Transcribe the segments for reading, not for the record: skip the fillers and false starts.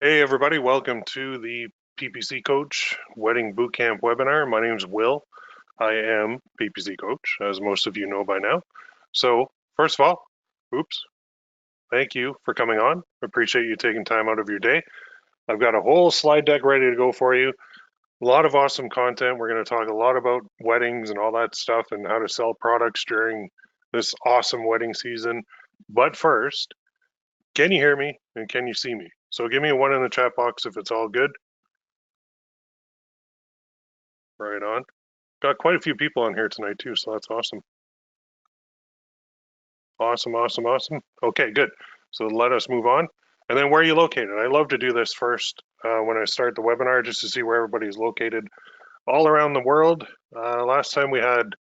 Hey everybody, welcome to the PPC Coach Wedding Bootcamp webinar. My name is Will. I am PPC Coach, as most of you know by now. So first of all, thank you for coming on. Appreciate you taking time out of your day. I've got a whole slide deck ready to go for you. A lot of awesome content. We're going to talk a lot about weddings and all that stuff and how to sell products during this awesome wedding season. But first, can you hear me and can you see me? So give me a 1 in the chat box if it's all good. Right on. Got quite a few people on here tonight too, so that's awesome. Awesome. Okay, good. So let us move on. And then where are you located? I love to do this first when I start the webinar just to see where everybody's located all around the world. Last time we had,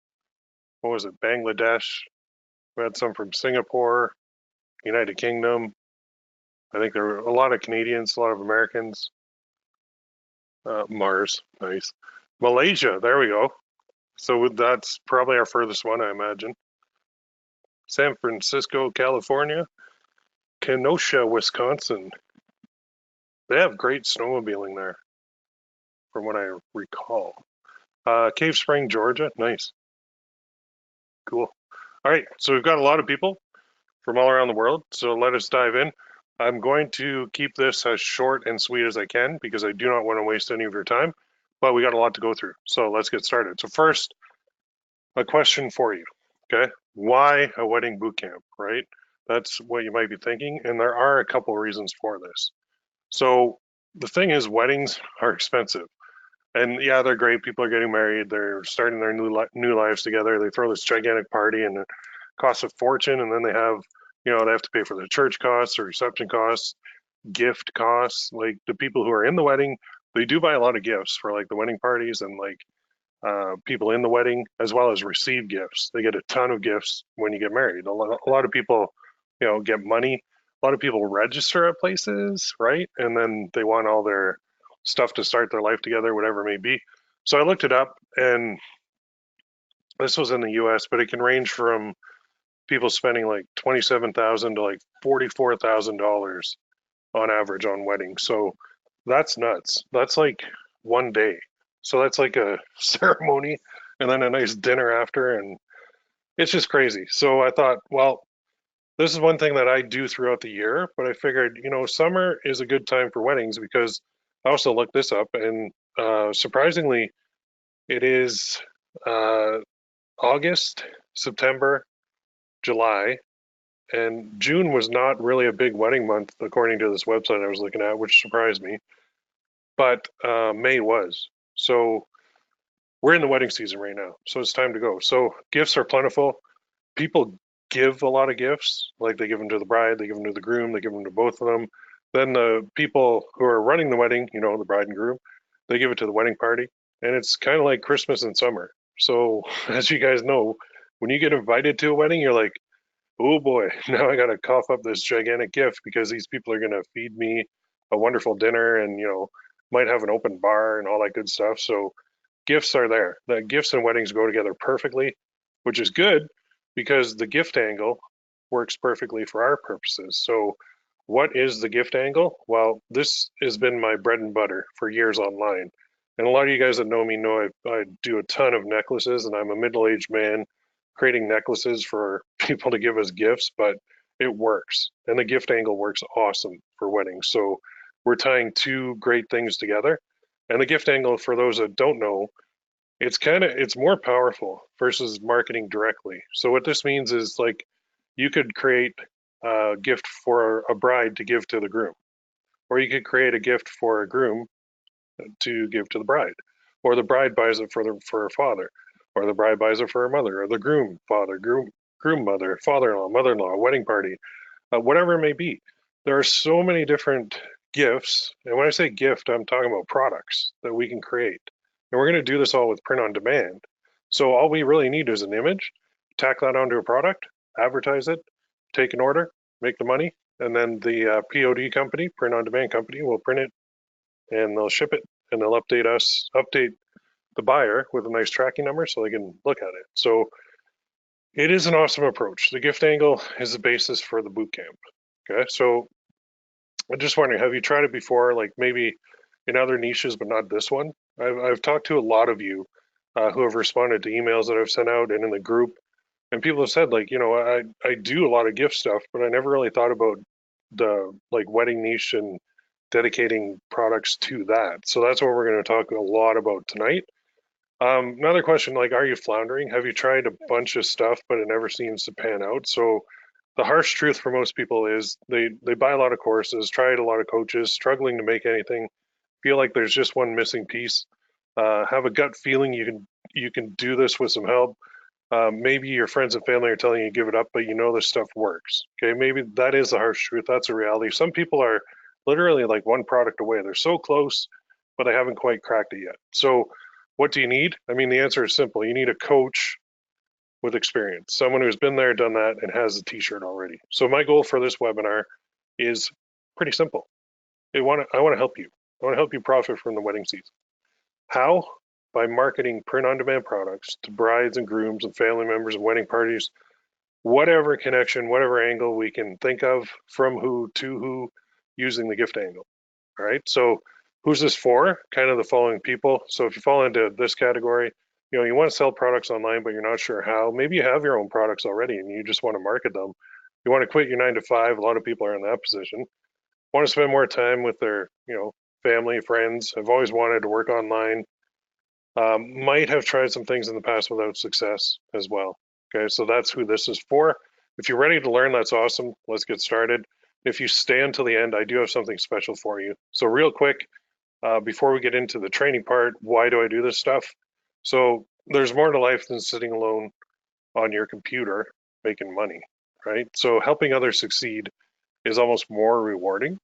what was it, Bangladesh. We had some from Singapore, United Kingdom. I think there were a lot of Canadians, a lot of Americans. Mars, nice. Malaysia, there we go. So that's probably our furthest one, I imagine. San Francisco, California. Kenosha, Wisconsin. They have great snowmobiling there, from what I recall. Cave Spring, Georgia. Nice. Cool. All right, so we've got a lot of people from all around the world, so let us dive in. I'm going to keep this as short and sweet as I can because I do not want to waste any of your time, but we got a lot to go through. So let's get started. So first, a question for you, okay? Why a wedding boot camp, right? That's what you might be thinking, and there are a couple reasons for this. So the thing is, weddings are expensive, and yeah, they're great. People are getting married. They're starting their new lives together. They throw this gigantic party, and it costs a fortune. And then they have, they have to pay for the church costs, the reception costs, gift costs. Like the people who are in the wedding, they do buy a lot of gifts for like the wedding parties and like people in the wedding, as well as receive gifts. They get a ton of gifts when you get married. A lot of people, get money. A lot of people register at places, right? And then they want all their stuff to start their life together, whatever it may be. So I looked it up, and this was in the U.S., but it can range from people spending like 27,000 to like $44,000 on average on weddings. So that's nuts. That's like one day. So that's like a ceremony and then a nice dinner after, and it's just crazy. So I thought, well, this is one thing that I do throughout the year, but I figured, summer is a good time for weddings because I also looked this up, and surprisingly, it is uh, August, September, July, and June was not really a big wedding month according to this website I was looking at, which surprised me. But May was. So we're in the wedding season right now, so it's time to go. So gifts are plentiful. People give a lot of gifts, like they give them to the bride, they give them to the groom, they give them to both of them. Then the people who are running the wedding, the bride and groom, they give it to the wedding party, and it's kind of like Christmas in summer. So as you guys know, when you get invited to a wedding, you're like, oh boy, now I got to cough up this gigantic gift because these people are going to feed me a wonderful dinner and, might have an open bar and all that good stuff. So gifts are there. The gifts and weddings go together perfectly, which is good because the gift angle works perfectly for our purposes. So what is the gift angle? Well, this has been my bread and butter for years online. And a lot of you guys that know me know I do a ton of necklaces, and I'm a middle-aged man creating necklaces for people to give as gifts, but it works. And the gift angle works awesome for weddings. So we're tying two great things together. And the gift angle, for those that don't know, it's more powerful versus marketing directly. So what this means is like you could create a gift for a bride to give to the groom, or you could create a gift for a groom to give to the bride, or the bride buys it for her father, or the bride buys it for her mother, or the groom father, groom mother, father-in-law, mother-in-law, wedding party, whatever it may be. There are so many different gifts, and when I say gift, I'm talking about products that we can create, and we're going to do this all with print on demand. So all we really need is an image, tack that onto a product, advertise it, take an order, make the money, and then the POD company, print on demand company, will print it and they'll ship it and they'll update the buyer with a nice tracking number so they can look at it. So it is an awesome approach. The gift angle is the basis for the boot camp. Okay, so I'm just wondering, have you tried it before, like maybe in other niches, but not this one? I've talked to a lot of you who have responded to emails that I've sent out and in the group, and people have said like, I do a lot of gift stuff, but I never really thought about the like wedding niche and dedicating products to that. So that's what we're going to talk a lot about tonight. Another question, like, are you floundering? Have you tried a bunch of stuff, but it never seems to pan out? So the harsh truth for most people is they buy a lot of courses, tried a lot of coaches, struggling to make anything, feel like there's just one missing piece, have a gut feeling you can do this with some help. Maybe your friends and family are telling you to give it up, but you know this stuff works. Okay, maybe that is the harsh truth. That's a reality. Some people are literally like one product away. They're so close, but they haven't quite cracked it yet. So, what do you need? I mean, the answer is simple. You need a coach with experience, someone who's been there, done that, and has a t-shirt already. So, my goal for this webinar is pretty simple. I want to help you. I want to help you profit from the wedding season. How? By marketing print-on-demand products to brides and grooms and family members and wedding parties, whatever connection, whatever angle we can think of, from who to who, using the gift angle. All right. So who's this for? Kind of the following people. So if you fall into this category, you want to sell products online, but you're not sure how. Maybe you have your own products already and you just want to market them. You want to quit your 9 to 5. A lot of people are in that position. Want to spend more time with their, family, friends. Have always wanted to work online. Might have tried some things in the past without success as well. Okay, so that's who this is for. If you're ready to learn, that's awesome. Let's get started. If you stay until the end, I do have something special for you. So real quick, before we get into the training part, why do I do this stuff? So there's more to life than sitting alone on your computer making money, right? So helping others succeed is almost more rewarding.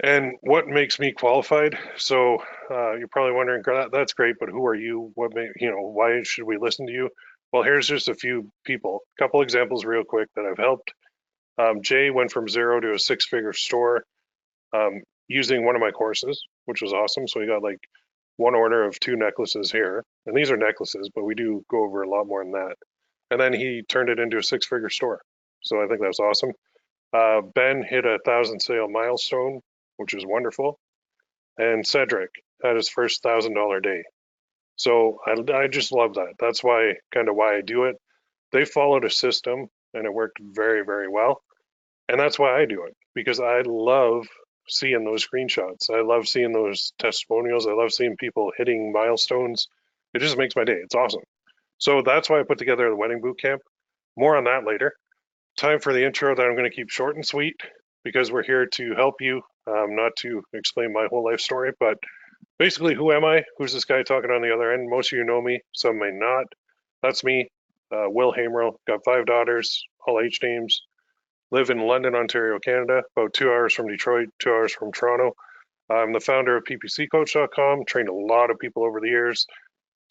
And what makes me qualified? So you're probably wondering, that's great, but who are you? Why should we listen to you? Well, here's just a few people. A couple examples real quick that I've helped. Jay went from zero to a six-figure store using one of my courses, which was awesome. So he got like one order of 2 necklaces here. And these are necklaces, but we do go over a lot more than that. And then he turned it into a 6-figure store. So I think that's awesome. Ben hit 1,000 sale milestone, which is wonderful. And Cedric had his first $1,000 day. So I just love that. That's why I do it. They followed a system and it worked very, very well. And that's why I do it, because I love seeing those screenshots. I love seeing those testimonials. I love seeing people hitting milestones. It just makes my day. It's awesome. So that's why I put together the wedding boot camp. More on that later. Time for the intro that I'm going to keep short and sweet, because we're here to help you, not to explain my whole life story. But basically, who am I? Who's this guy talking on the other end? Most of you know me, some may not. That's me, Will Haimerl. Got 5 daughters, all H names. Live in London, Ontario, Canada, about 2 hours from Detroit, 2 hours from Toronto. I'm the founder of PPCCoach.com, trained a lot of people over the years.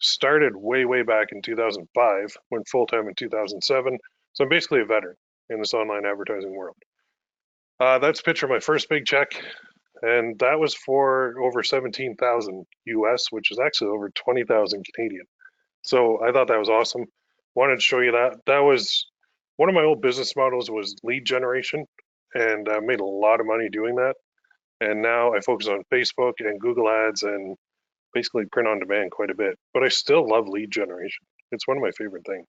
Started way, way back in 2005, went full-time in 2007. So I'm basically a veteran in this online advertising world. That's a picture of my first big check, and that was for over 17,000 US, which is actually over 20,000 Canadian. So I thought that was awesome. Wanted to show you that. That was one of my old business models, was lead generation, and I made a lot of money doing that. And now I focus on Facebook and Google Ads and basically print on demand quite a bit. But I still love lead generation. It's one of my favorite things.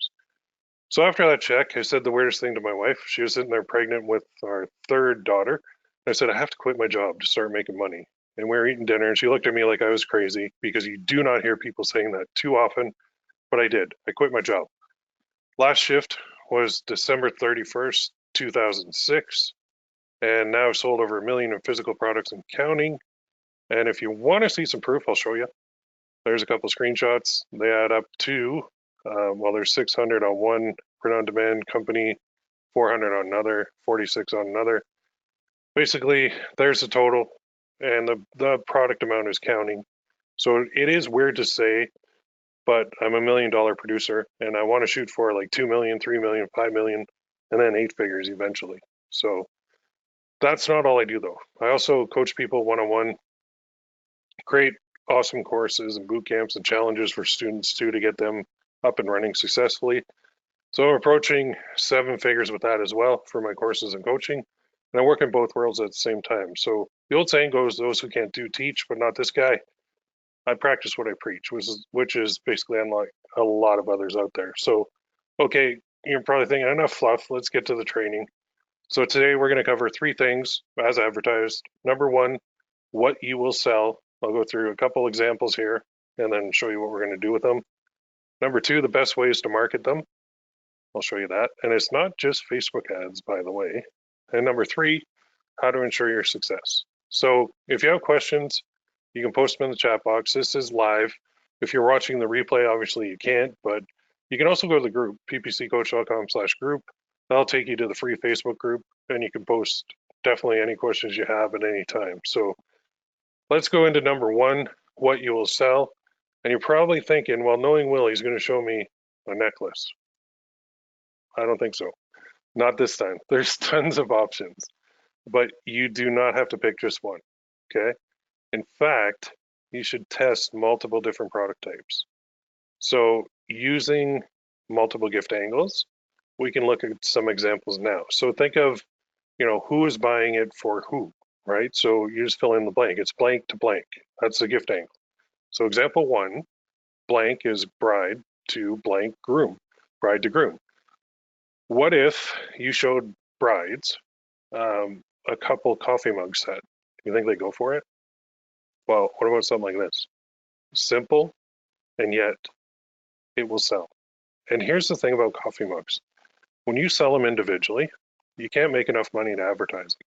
So after that check, I said the weirdest thing to my wife. She was sitting there pregnant with our 3rd daughter. I said, I have to quit my job to start making money. And we were eating dinner, and she looked at me like I was crazy, because you do not hear people saying that too often. But I did. I quit my job. Last shift was December 31st, 2006. And now I've sold over $1 million in physical products and counting. And if you want to see some proof, I'll show you. There's a couple screenshots. They add up to, there's 600 on one print-on-demand company, 400 on another, 46 on another. Basically, there's the total, and the product amount is counting. So it is weird to say, but I'm $1 million producer, and I want to shoot for like 2 million, 3 million, 5 million, and then 8 figures eventually. So that's not all I do, though. I also coach people one-on-one, create awesome courses and boot camps and challenges for students too, to get them up and running successfully. So I'm approaching 7 figures with that as well for my courses and coaching. And I work in both worlds at the same time. So the old saying goes, those who can't do teach, but not this guy. I practice what I preach, which is basically unlike a lot of others out there. So, okay, you're probably thinking, enough fluff, let's get to the training. So today we're going to cover three things as advertised. Number one, what you will sell. I'll go through a couple examples here and then show you what we're going to do with them. Number two, the best ways to market them. I'll show you that. And it's not just Facebook ads, by the way. And number three, how to ensure your success. So if you have questions, you can post them in the chat box. This is live. If you're watching the replay, obviously you can't, but you can also go to the group, ppccoach.com/group. That'll take you to the free Facebook group, and you can post definitely any questions you have at any time. So let's go into number one, what you will sell. And you're probably thinking, well, knowing Will, he's going to show me a necklace. I don't think so. Not this time. There's tons of options, but you do not have to pick just one. Okay. In fact, you should test multiple different product types. So using multiple gift angles, we can look at some examples now. So think of, who is buying it for who, right? So you just fill in the blank. It's blank to blank. That's the gift angle. So example one, blank is bride to blank groom, bride to groom. What if you showed brides a couple coffee mug set? Do you think they go for it? Well, what about something like this? Simple, and yet it will sell. And here's the thing about coffee mugs. When you sell them individually, you can't make enough money in advertising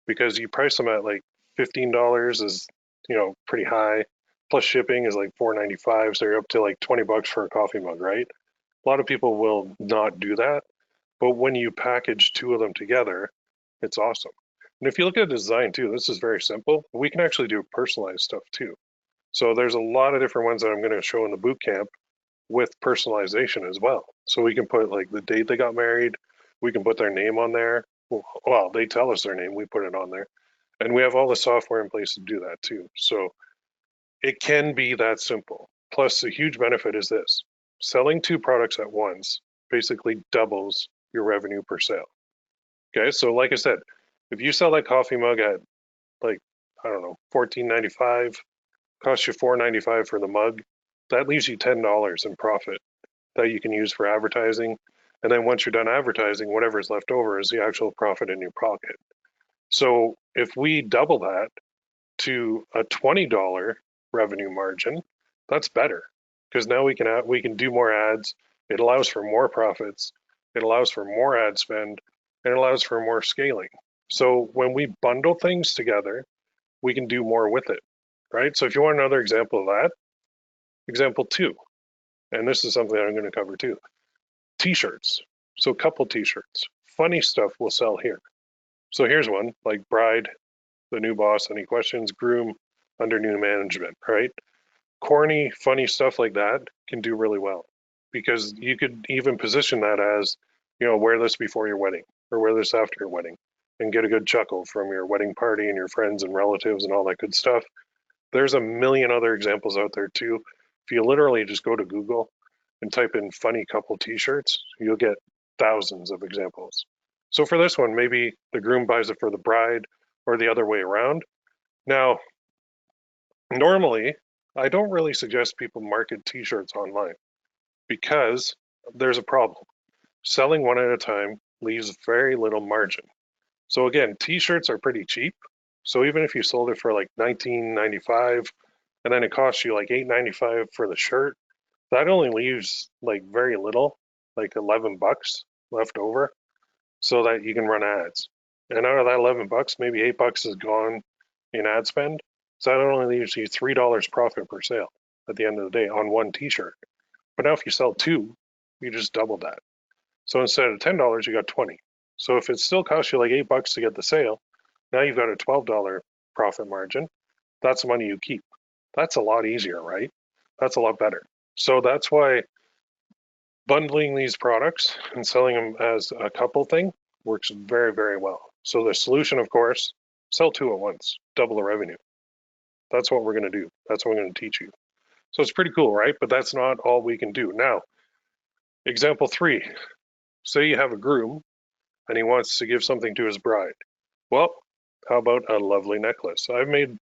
because you price them at like $15 is, pretty high. Plus shipping is like $4.95, so you're up to like $20 for a coffee mug, right? A lot of people will not do that, but when you package two of them together, it's awesome. And if you look at the design too, this is very simple. We can actually do personalized stuff too. So there's a lot of different ones that I'm going to show in the boot camp with personalization as well. So we can put like the date they got married, we can put their name on there. Well, they tell us their name, we put it on there. And we have all the software in place to do that too. So it can be that simple. Plus, the huge benefit is this: selling two products at once basically doubles your revenue per sale. Okay, so like I said, if you sell that coffee mug at like, I don't know, $14.95, costs you $4.95 for the mug, that leaves you $10 in profit that you can use for advertising. And then once you're done advertising, whatever's left over is the actual profit in your pocket. So if we double that to a $20 revenue margin, that's better because now we can do more ads. It allows for more profits. It allows for more ad spend, and it allows for more scaling. So when we bundle things together, we can do more with it, right? So if you want another example of that, example two, and this is something I'm going to cover too, t-shirts. So couple t-shirts, funny stuff will sell here. So here's one, like bride, the new boss, any questions, groom, under new management, right? Corny, funny stuff like that can do really well because you could even position that as, wear this before your wedding or wear this after your wedding and get a good chuckle from your wedding party and your friends and relatives and all that good stuff. There's a million other examples out there too. If you literally just go to Google and type in funny couple t-shirts, you'll get thousands of examples. So for this one, maybe the groom buys it for the bride or the other way around. Now, normally, I don't really suggest people market t-shirts online because there's a problem. Selling one at a time leaves very little margin. So again, t-shirts are pretty cheap. So even if you sold it for like $19.95 and then it costs you like $8.95 for the shirt, that only leaves like very little, like $11 left over so that you can run ads. And out of that $11, maybe $8 is gone in ad spend. So that only leaves you $3 profit per sale at the end of the day on one t-shirt. But now if you sell two, you just doubled that. So instead of $10, you got 20. So if it still costs you like $8 to get the sale, now you've got a $12 profit margin. That's money you keep. That's a lot easier, right? That's a lot better. So that's why bundling these products and selling them as a couple thing works very, very well. So the solution, of course, sell two at once, double the revenue. That's what we're going to do. That's what I'm going to teach you. So it's pretty cool, right? But that's not all we can do. Now, example three, say you have a groom and he wants to give something to his bride. Well, how about a lovely necklace? I've made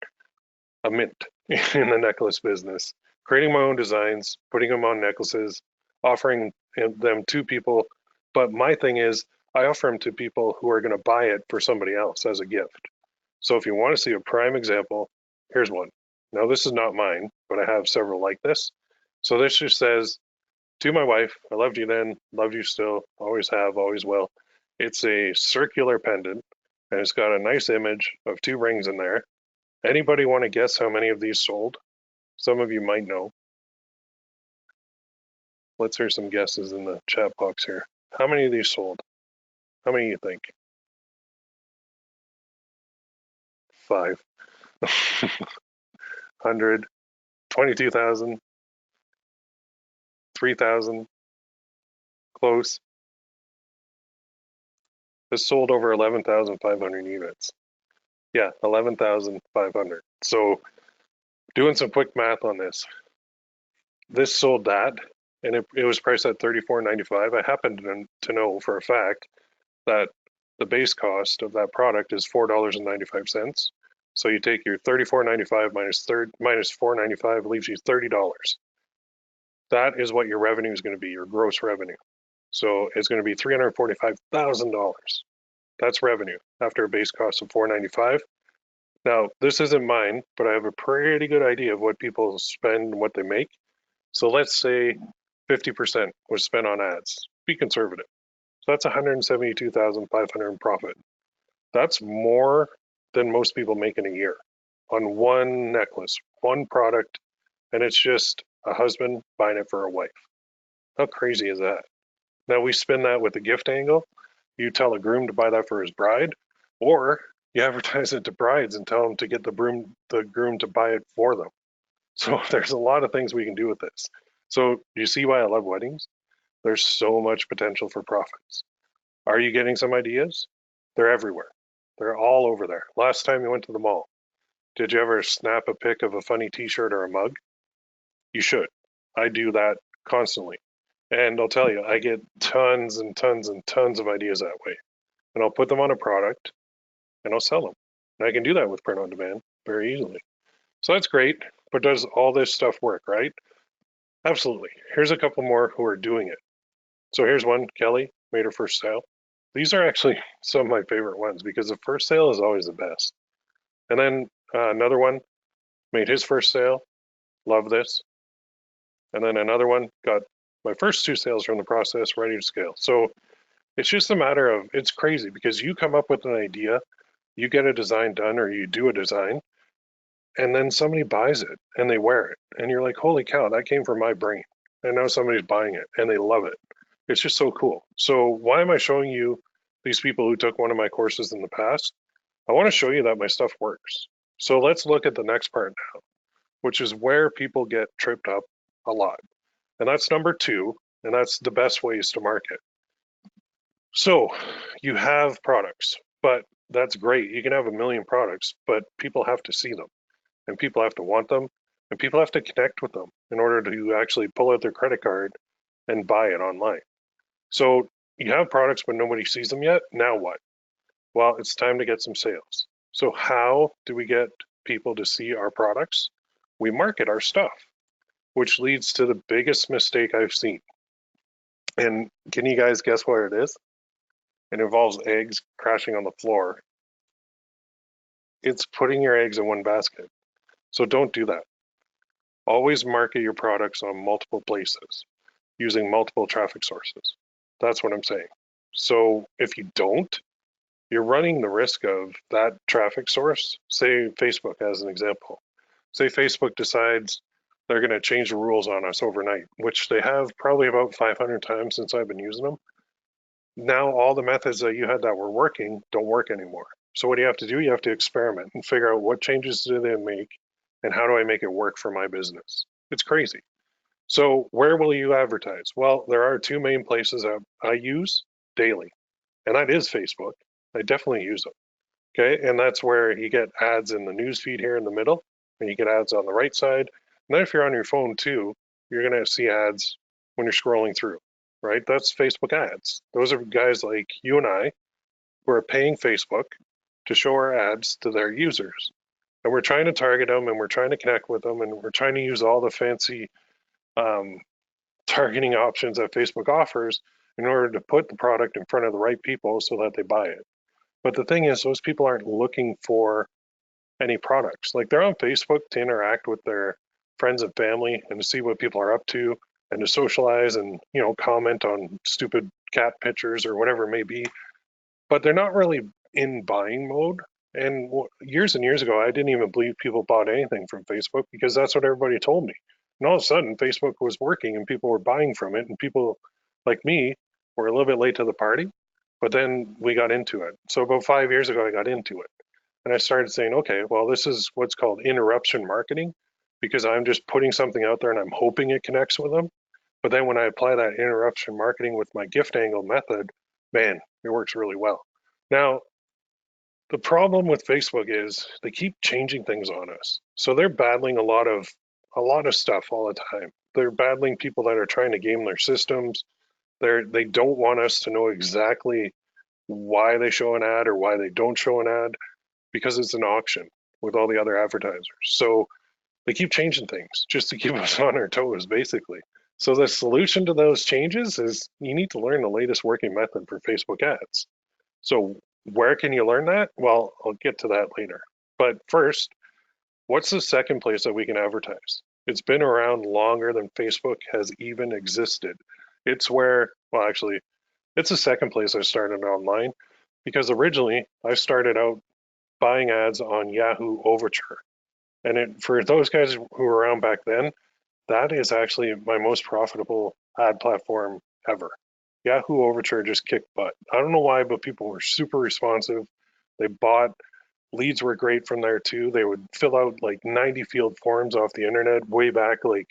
a mint in the necklace business, creating my own designs, putting them on necklaces, offering them to people. But my thing is, I offer them to people who are going to buy it for somebody else as a gift. So if you want to see a prime example, here's one. Now, this is not mine, but I have several like this. So this just says, to my wife, I loved you then, loved you still, always have, always will. It's a circular pendant, and it's got a nice image of two rings in there. Anybody want to guess how many of these sold? Some of you might know. Let's hear some guesses in the chat box here. How many of these sold? How many do you think? 5. 100, 22,000, 3,000, close. This sold over 11,500 units. Yeah, 11,500. So doing some quick math on this sold that, and it was priced at $34.95. I happen to know for a fact that the base cost of that product is $4.95. So you take your $34.95 minus $4.95 leaves you $30. That is what your revenue is going to be, your gross revenue. So it's going to be $345,000. That's revenue after a base cost of $4.95. Now, this isn't mine, but I have a pretty good idea of what people spend and what they make. So let's say 50% was spent on ads. Be conservative. So that's 172,500 in profit. That's more than most people make in a year on one necklace, one product, and it's just a husband buying it for a wife. How crazy is that? Now we spin that with the gift angle. You tell a groom to buy that for his bride, or you advertise it to brides and tell them to get the groom to buy it for them. So there's a lot of things we can do with this. So you see why I love weddings? There's so much potential for profits. Are you getting some ideas? They're everywhere. They're all over there. Last time you went to the mall, did you ever snap a pic of a funny t-shirt or a mug? You should. I do that constantly. And I'll tell you, I get tons and tons and tons of ideas that way. And I'll put them on a product and I'll sell them. And I can do that with print on demand very easily. So that's great. But does all this stuff work, right? Absolutely. Here's a couple more who are doing it. So here's one. Kelly made her first sale. These are actually some of my favorite ones because the first sale is always the best. And then another one made his first sale. Love this. And then another one got my first 2 sales from the process, ready to scale. So it's just a matter of, it's crazy because you come up with an idea, you get a design done or you do a design, and then somebody buys it and they wear it. And you're like, holy cow, that came from my brain. And now somebody's buying it and they love it. It's just so cool. So why am I showing you these people who took one of my courses in the past? I want to show you that my stuff works. So let's look at the next part now, which is where people get tripped up a lot. And that's number 2, and that's the best ways to market. So you have products, but that's great. You can have a million products, but people have to see them, and people have to want them, and people have to connect with them in order to actually pull out their credit card and buy it online. So you have products, but nobody sees them yet. Now what? Well, it's time to get some sales. So how do we get people to see our products? We market our stuff, which leads to the biggest mistake I've seen. And can you guys guess what it is? It involves eggs crashing on the floor. It's putting your eggs in one basket. So don't do that. Always market your products on multiple places using multiple traffic sources. That's what I'm saying. So if you don't, you're running the risk of that traffic source. Say Facebook as an example. Say Facebook decides they're going to change the rules on us overnight, which they have probably about 500 times since I've been using them. Now all the methods that you had that were working don't work anymore. So what do you have to do? You have to experiment and figure out what changes do they make and how do I make it work for my business? It's crazy. So where will you advertise? Well, there are 2 main places that I use daily, and that is Facebook. I definitely use them. Okay, and that's where you get ads in the news feed here in the middle, and you get ads on the right side. And then if you're on your phone too, you're going to see ads when you're scrolling through, right? That's Facebook ads. Those are guys like you and I who are paying Facebook to show our ads to their users. And we're trying to target them and we're trying to connect with them and we're trying to use all the fancy um, targeting options that Facebook offers in order to put the product in front of the right people so that they buy it. But the thing is, those people aren't looking for any products. Like they're on Facebook to interact with their friends and family and to see what people are up to and to socialize and, you know, comment on stupid cat pictures or whatever it may be. But they're not really in buying mode. And years and years ago, I didn't even believe people bought anything from Facebook because that's what everybody told me. And all of a sudden, Facebook was working and people were buying from it. And people like me were a little bit late to the party, but then we got into it. So about 5 years ago, I got into it. And I started saying, okay, well, this is what's called interruption marketing because I'm just putting something out there and I'm hoping it connects with them. But then when I apply that interruption marketing with my gift angle method, man, it works really well. Now, the problem with Facebook is they keep changing things on us. So they're battling a lot of stuff all the time. They're battling people that are trying to game their systems. They don't want us to know exactly why they show an ad or why they don't show an ad because it's an auction with all the other advertisers. So they keep changing things just to keep us on our toes, basically. So the solution to those changes is you need to learn the latest working method for Facebook ads. So where can you learn that? Well, I'll get to that later. But first, what's the second place that we can advertise? It's been around longer than Facebook has even existed. It's where, well, actually, it's the second place I started online because originally I started out buying ads on Yahoo Overture. And for those guys who were around back then, that is actually my most profitable ad platform ever. Yahoo Overture just kicked butt. I don't know why, but people were super responsive. They bought, leads were great from there too. They would fill out like 90 field forms off the internet way back like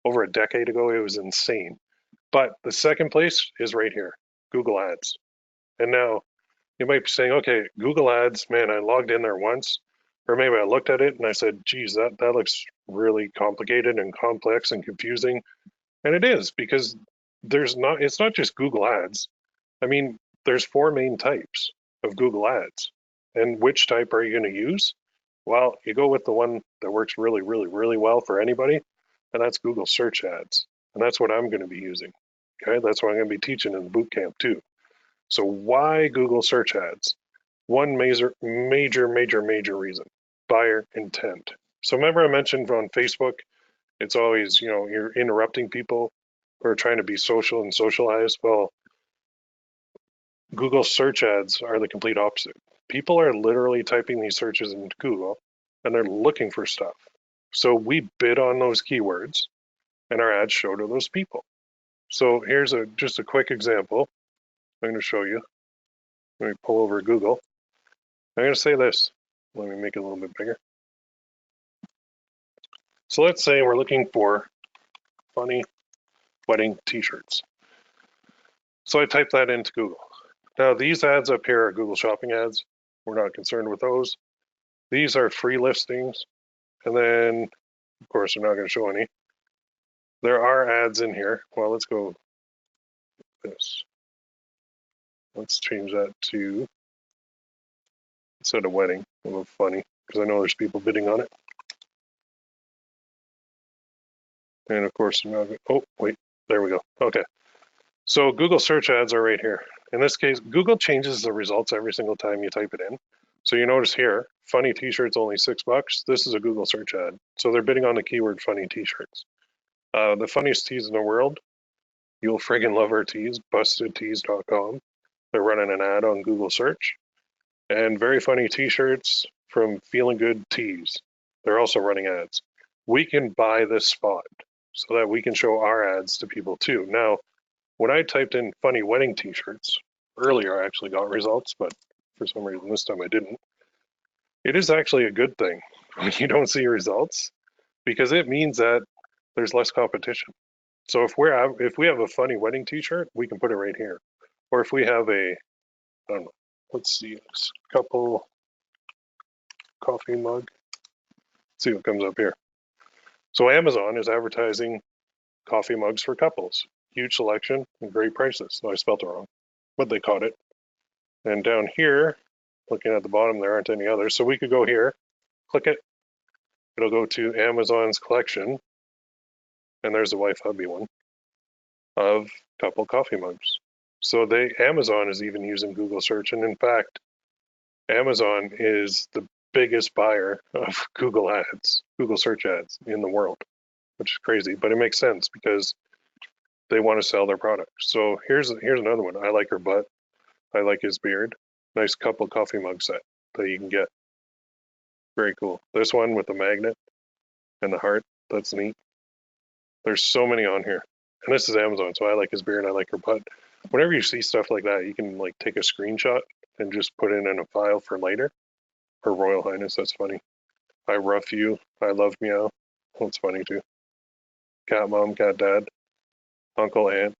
over a decade ago. It was insane. But the second place is right here, Google Ads. And now you might be saying, okay, Google Ads, man, I logged in there once, or maybe I looked at it and I said, geez, that looks really complicated and complex and confusing. And it is because it's not just Google Ads. I mean, there's four main types of Google Ads. And which type are you going to use? Well, you go with the one that works really, really, really well for anybody, and that's Google Search Ads. And that's what I'm going to be using. Okay, that's what I'm going to be teaching in the bootcamp too. So why Google Search Ads? One major reason, buyer intent. So remember I mentioned on Facebook, it's always, you know, you're interrupting people who are trying to be social and socialize. Well, Google search ads are the complete opposite. People are literally typing these searches into Google and they're looking for stuff. So we bid on those keywords and our ads show to those people. So here's just a quick example. I'm going to show you. Let me pull over Google. I'm going to say this. Let me make it a little bit bigger. So let's say we're looking for funny wedding t-shirts. So I type that into Google. Now these ads up here are Google Shopping ads. We're not concerned with those. These are free listings. And then, of course, we're not going to show any. There are ads in here. Well, let's go this. Let's change that to, instead of wedding, a little funny, because I know there's people bidding on it. And of course, oh, wait, there we go. Okay. So Google search ads are right here. In this case, Google changes the results every single time you type it in. So you notice here, funny t-shirts only $6. This is a Google search ad. So they're bidding on the keyword funny t-shirts. The funniest tees in the world, you'll friggin' love our tees, bustedtees.com. They're running an ad on Google search. And very funny t-shirts from Feeling Good Tees. They're also running ads. We can buy this spot so that we can show our ads to people too. Now, when I typed in funny wedding t-shirts, earlier I actually got results, but for some reason this time I didn't. It is actually a good thing when you don't see results because it means that there's less competition. So if we have a funny wedding t-shirt, we can put it right here. Or if we have I don't know, let's see, this couple coffee mug. Let's see what comes up here. So Amazon is advertising coffee mugs for couples. Huge selection and great prices. No, I spelled it wrong, but they caught it. And down here, Looking at the bottom, there aren't any others. So we could go here, click it. It'll go to Amazon's collection, and there's a wife hubby one of couple coffee mugs. So Amazon is even using Google search, and in fact, Amazon is the biggest buyer of Google ads, Google search ads in the world, which is crazy, but it makes sense because they want to sell their product. So here's another one. I like her butt. I like his beard. Nice couple coffee mug set that you can get. Very cool. This one with the magnet and the heart. That's neat. There's so many on here. And this is Amazon, so I like his beard. I like her butt. Whenever you see stuff like that, you can like take a screenshot and just put it in a file for later. Her Royal Highness, that's funny. I rough you. I love meow. That's funny too. Cat mom, cat dad, uncle, aunt.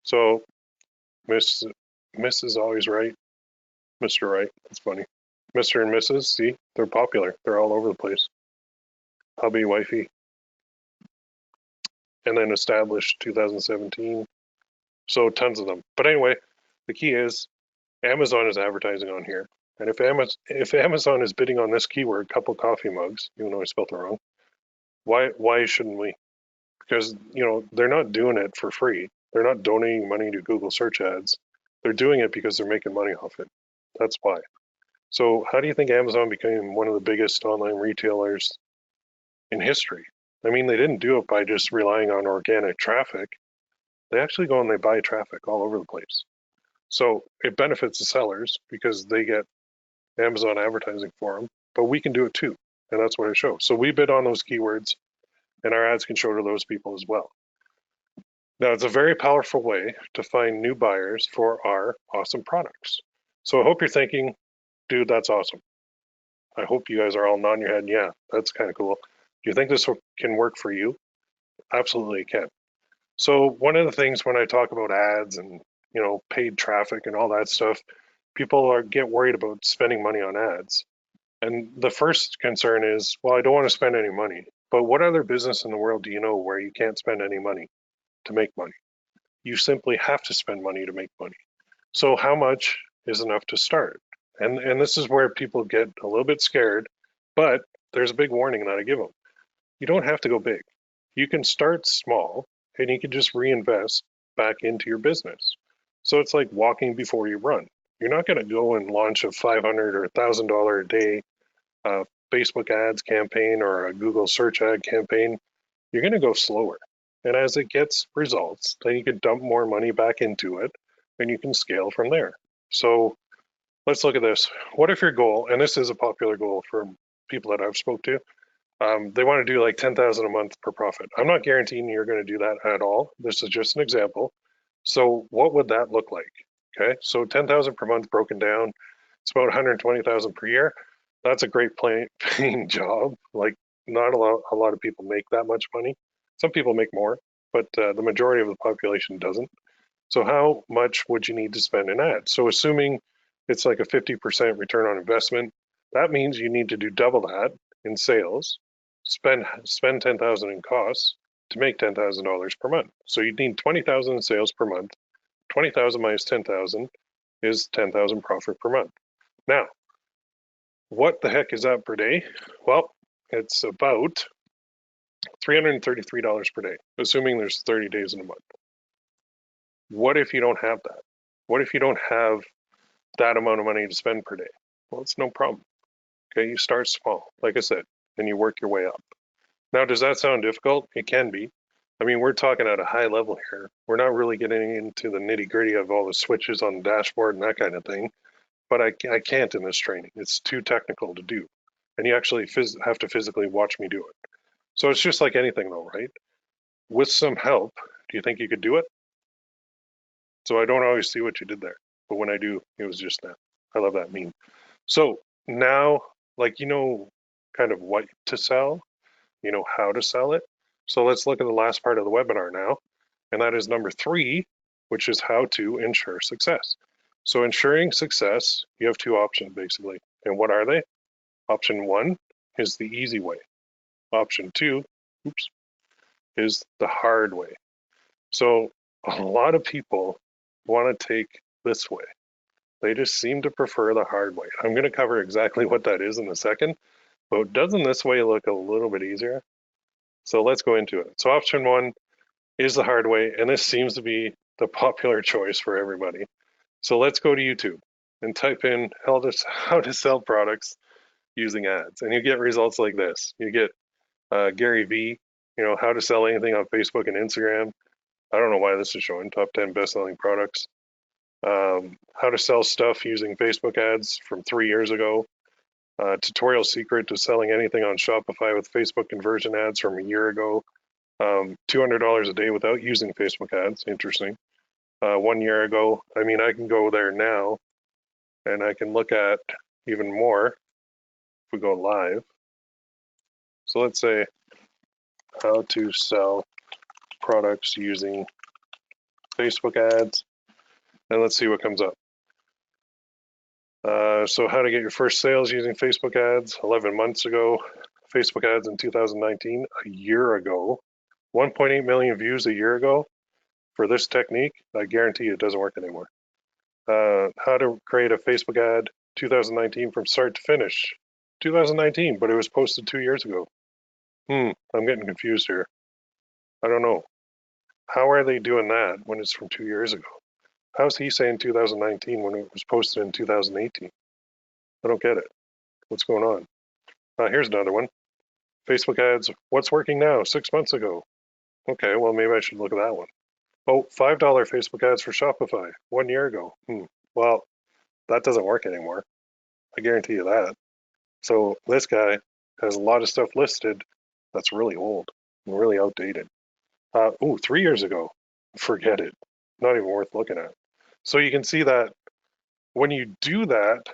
So Miss is always right. Mr. Right. That's funny. Mr. and Mrs. See, they're popular. They're all over the place. Hubby, wifey. And then established 2017. So tons of them. But anyway, the key is Amazon is advertising on here. And if Amazon is bidding on this keyword, couple coffee mugs, even though I spelled it wrong, why shouldn't we? Because they're not doing it for free. They're not donating money to Google search ads. They're doing it because they're making money off it. That's why. So how do you think Amazon became one of the biggest online retailers in history? I mean, they didn't do it by just relying on organic traffic. They actually go and they buy traffic all over the place. So it benefits the sellers because they get Amazon advertising for them, but we can do it too. And that's what I show. So we bid on those keywords and our ads can show to those people as well. Now, it's a very powerful way to find new buyers for our awesome products. So I hope you're thinking, dude, that's awesome. I hope you guys are all nodding your head. Yeah, that's kind of cool. Do you think this can work for you? Absolutely it can. So one of the things when I talk about ads and paid traffic and all that stuff, people get worried about spending money on ads. And the first concern is, well, I don't want to spend any money. But what other business in the world do you know where you can't spend any money to make money? You simply have to spend money to make money. So how much is enough to start? And this is where people get a little bit scared, but there's a big warning that I give them. You don't have to go big. You can start small and you can just reinvest back into your business. So it's like walking before you run. You're not going to go and launch a $500 or $1,000 a day Facebook ads campaign or a Google search ad campaign. You're going to go slower. And as it gets results, then you can dump more money back into it and you can scale from there. So let's look at this. What if your goal, and this is a popular goal for people that I've spoke to, they want to do like 10,000 a month per profit. I'm not guaranteeing you're going to do that at all. This is just an example. So what would that look like? Okay, so 10,000 per month broken down, it's about 120,000 per year. That's a great paying job. Like not a lot of people make that much money. Some people make more, but the majority of the population doesn't. So how much would you need to spend in ads? So assuming it's like a 50% return on investment, that means you need to do double that in sales, spend 10,000 in costs to make $10,000 per month. So you'd need 20,000 in sales per month. 20,000 minus 10,000 is 10,000 profit per month. Now, what the heck is that per day? Well, it's about $333 per day, assuming there's 30 days in a month. What if you don't have that? What if you don't have that amount of money to spend per day? Well, it's no problem. Okay, you start small, like I said, and you work your way up. Now, does that sound difficult? It can be. I mean, we're talking at a high level here. We're not really getting into the nitty gritty of all the switches on the dashboard and that kind of thing, but I can't in this training. It's too technical to do. And you actually have to physically watch me do it. So it's just like anything though, right? With some help, do you think you could do it? So I don't always see what you did there, but when I do, it was just that. I love that meme. So now, like, kind of what to sell, how to sell it. So let's look at the last part of the webinar now, and that is number 3, which is how to ensure success. So ensuring success, you have 2 options basically. And what are they? Option 1 is the easy way. Option 2, is the hard way. So a lot of people want to take this way. They just seem to prefer the hard way. I'm going to cover exactly what that is in a second, but doesn't this way look a little bit easier? So let's go into it. So option one is the hard way, and this seems to be the popular choice for everybody. So let's go to YouTube and type in how to sell products using ads, and you get results like this. You get Gary V, how to sell anything on Facebook and Instagram. I don't know why this is showing top 10 best-selling products. How to sell stuff using Facebook ads from 3 years ago. Tutorial secret to selling anything on Shopify with Facebook conversion ads from a year ago. $200 a day without using Facebook ads. Interesting. 1 year ago. I mean, I can go there now and I can look at even more if we go live. So let's say how to sell products using Facebook ads, and let's see what comes up. So how to get your first sales using Facebook ads 11 months ago, Facebook ads in 2019, a year ago, 1.8 million views a year ago for this technique. I guarantee you it doesn't work anymore. How to create a Facebook ad 2019 from start to finish, 2019, but it was posted 2 years ago. I'm getting confused here. I don't know. How are they doing that when it's from 2 years ago? How's he saying 2019 when it was posted in 2018? I don't get it. What's going on? Here's another one. Facebook ads, what's working now? 6 months ago. Okay, well, maybe I should look at that one. Oh, $5 Facebook ads for Shopify 1 year ago. Well, that doesn't work anymore. I guarantee you that. So this guy has a lot of stuff listed that's really old and really outdated. 3 years ago. Forget it. Not even worth looking at. So you can see that when you do that,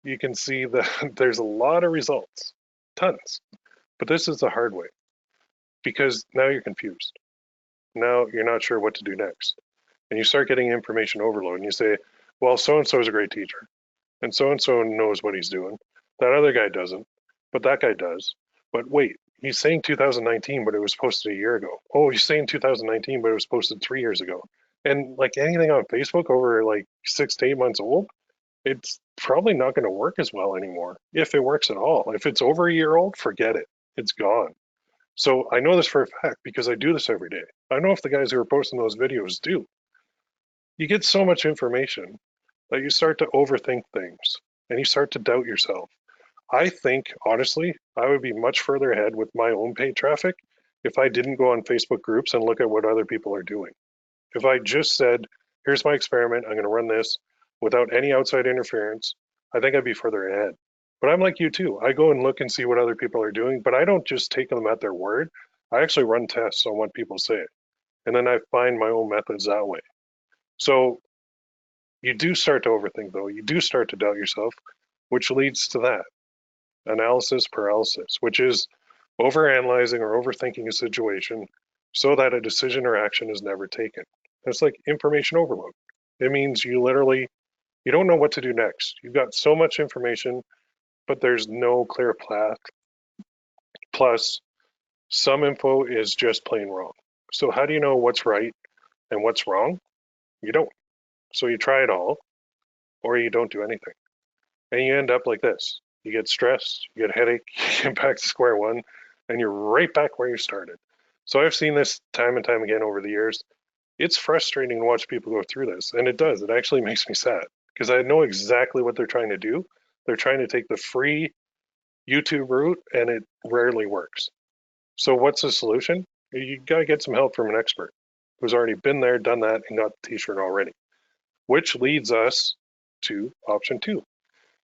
you can see that there's a lot of results, tons. But this is the hard way because now you're confused. Now you're not sure what to do next. And you start getting information overload and you say, well, so-and-so is a great teacher and so-and-so knows what he's doing. That other guy doesn't, but that guy does. But wait, he's saying 2019, but it was posted a year ago. Oh, he's saying 2019, but it was posted 3 years ago. And like anything on Facebook over like 6 to 8 months old, it's probably not going to work as well anymore, if it works at all. If it's over a year old, forget it. It's gone. So I know this for a fact because I do this every day. I know if the guys who are posting those videos do. You get so much information that you start to overthink things and you start to doubt yourself. I think, honestly, I would be much further ahead with my own paid traffic if I didn't go on Facebook groups and look at what other people are doing. If I just said, here's my experiment, I'm going to run this without any outside interference, I think I'd be further ahead. But I'm like you too. I go and look and see what other people are doing, but I don't just take them at their word. I actually run tests on what people say. And then I find my own methods that way. So you do start to overthink though. You do start to doubt yourself, which leads to that analysis paralysis, which is overanalyzing or overthinking a situation so that a decision or action is never taken. It's like information overload. It means you don't know what to do next. You've got so much information, but there's no clear path. Plus, some info is just plain wrong. So how do you know what's right and what's wrong? You don't. So you try it all, or you don't do anything. And you end up like this. You get stressed, you get a headache, you get back to square one, and you're right back where you started. So I've seen this time and time again over the years. It's frustrating to watch people go through this, and it does. It actually makes me sad because I know exactly what they're trying to do. They're trying to take the free YouTube route, and it rarely works. So what's the solution? You got to get some help from an expert who's already been there, done that, and got the t-shirt already, which leads us to option two.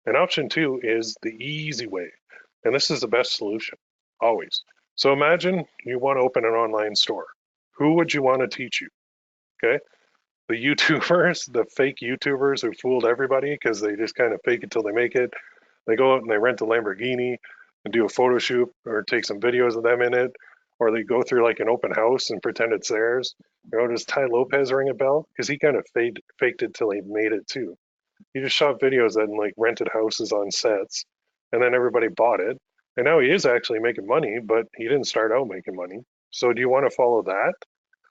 And option two is the easy way. And this is the best solution, always. So imagine you want to open an online store. Who would you want to teach you? Okay. The YouTubers, the fake YouTubers who fooled everybody because they just kind of fake it till they make it. They go out and they rent a Lamborghini and do a photo shoot or take some videos of them in it. Or they go through like an open house and pretend it's theirs. Does Ty Lopez ring a bell? Because he kind of faked it till he made it too. He just shot videos and like rented houses on sets, and then everybody bought it. And now he is actually making money, but he didn't start out making money. So do you want to follow that?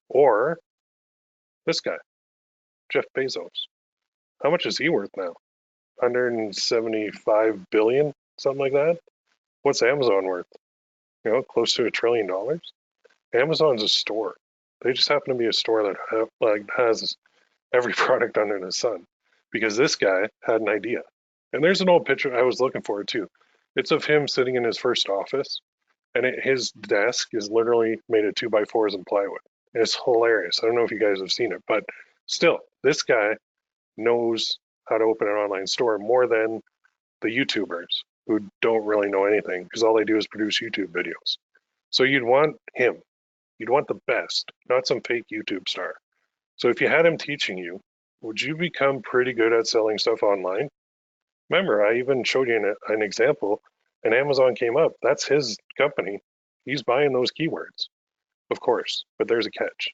Or this guy, Jeff Bezos? How much is he worth now? 175 billion, something like that. What's Amazon worth? Close to $1 trillion. Amazon's a store. They just happen to be a store that has every product under the sun, because this guy had an idea. And there's an old picture I was looking for too. It's of him sitting in his first office, and his desk is literally made of 2x4s and plywood. And it's hilarious. I don't know if you guys have seen it, but still, this guy knows how to open an online store more than the YouTubers who don't really know anything, because all they do is produce YouTube videos. So you'd want him. You'd want the best, not some fake YouTube star. So if you had him teaching you, would you become pretty good at selling stuff online? Remember, I even showed you an example, and Amazon came up. That's his company. He's buying those keywords, of course, but there's a catch.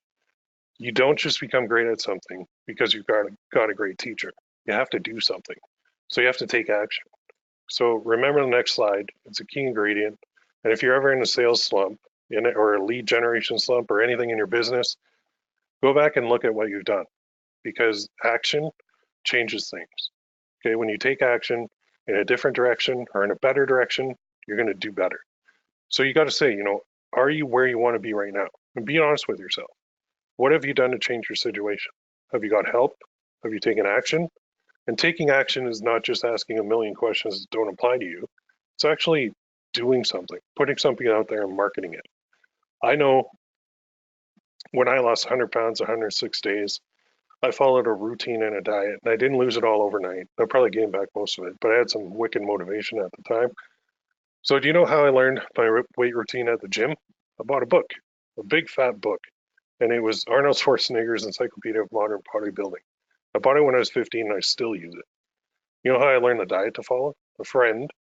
You don't just become great at something because you've got a great teacher. You have to do something. So you have to take action. So remember the next slide. It's a key ingredient. And if you're ever in a sales slump or a lead generation slump or anything in your business, go back and look at what you've done, because action changes things. Okay, when you take action in a different direction or in a better direction, you're going to do better. So you got to say, are you where you want to be right now? And be honest with yourself. What have you done to change your situation? Have you got help? Have you taken action? And taking action is not just asking a million questions that don't apply to you. It's actually doing something, putting something out there and marketing it. I know when I lost 100 pounds, 106 days, I followed a routine and a diet, and I didn't lose it all overnight. I probably gained back most of it, but I had some wicked motivation at the time. So do you know how I learned my weight routine at the gym? I bought a book, a big fat book, and it was Arnold Schwarzenegger's Encyclopedia of Modern Bodybuilding. I bought it when I was 15, and I still use it. You know how I learned the diet to follow? A friend,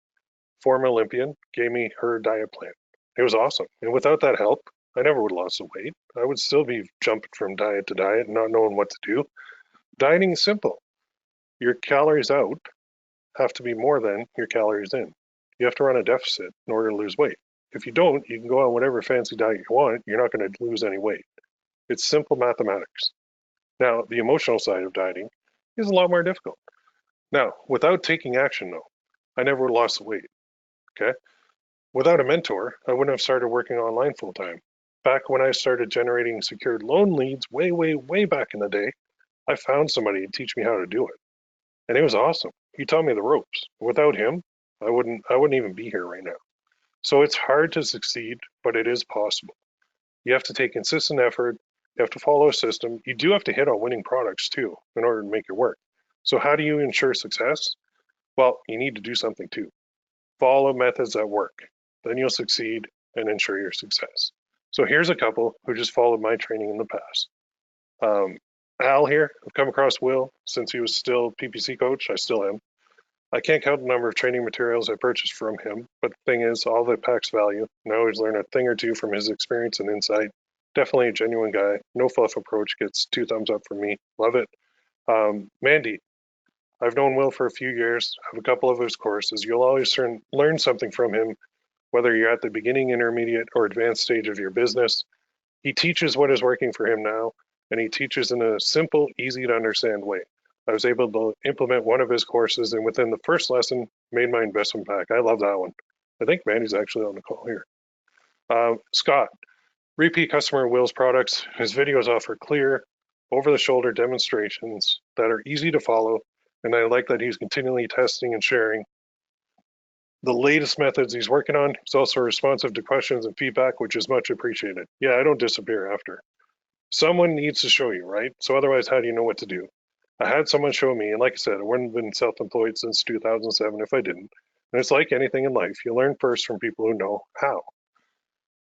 former Olympian, gave me her diet plan. It was awesome, and without that help, I never would have lost the weight. I would still be jumping from diet to diet, not knowing what to do. Dieting is simple. Your calories out have to be more than your calories in. You have to run a deficit in order to lose weight. If you don't, you can go on whatever fancy diet you want. You're not going to lose any weight. It's simple mathematics. Now, the emotional side of dieting is a lot more difficult. Now, without taking action, though, I never would have lost the weight. Okay. Without a mentor, I wouldn't have started working online full time. Back when I started generating secured loan leads way, way, way back in the day, I found somebody to teach me how to do it. And it was awesome. He taught me the ropes. Without him, I wouldn't even be here right now. So it's hard to succeed, but it is possible. You have to take consistent effort. You have to follow a system. You do have to hit on winning products too in order to make it work. So how do you ensure success? Well, you need to do something too. Follow methods that work. Then you'll succeed and ensure your success. So here's a couple who just followed my training in the past. Al here, I've come across Will since he was still PPC Coach. I still am. I can't count the number of training materials I purchased from him, but the thing is, all of it packs value, and I always learn a thing or two from his experience and insight. Definitely a genuine guy. No fluff approach, gets 2 thumbs up from me. Love it. Mandy, I've known Will for a few years, have a couple of his courses. You'll always learn something from him, whether you're at the beginning, intermediate, or advanced stage of your business. He teaches what is working for him now, and he teaches in a simple, easy to understand way. I was able to implement one of his courses, and within the first lesson, made my investment back. I love that one. I think Mandy's actually on the call here. Scott, repeat customer Will's products. His videos offer clear, over-the-shoulder demonstrations that are easy to follow, and I like that he's continually testing and sharing the latest methods he's working on. He's also responsive to questions and feedback, which is much appreciated. Yeah, I don't disappear after. Someone needs to show you, right? So otherwise, how do you know what to do? I had someone show me, and like I said, I wouldn't have been self-employed since 2007 if I didn't. And it's like anything in life, you learn first from people who know how.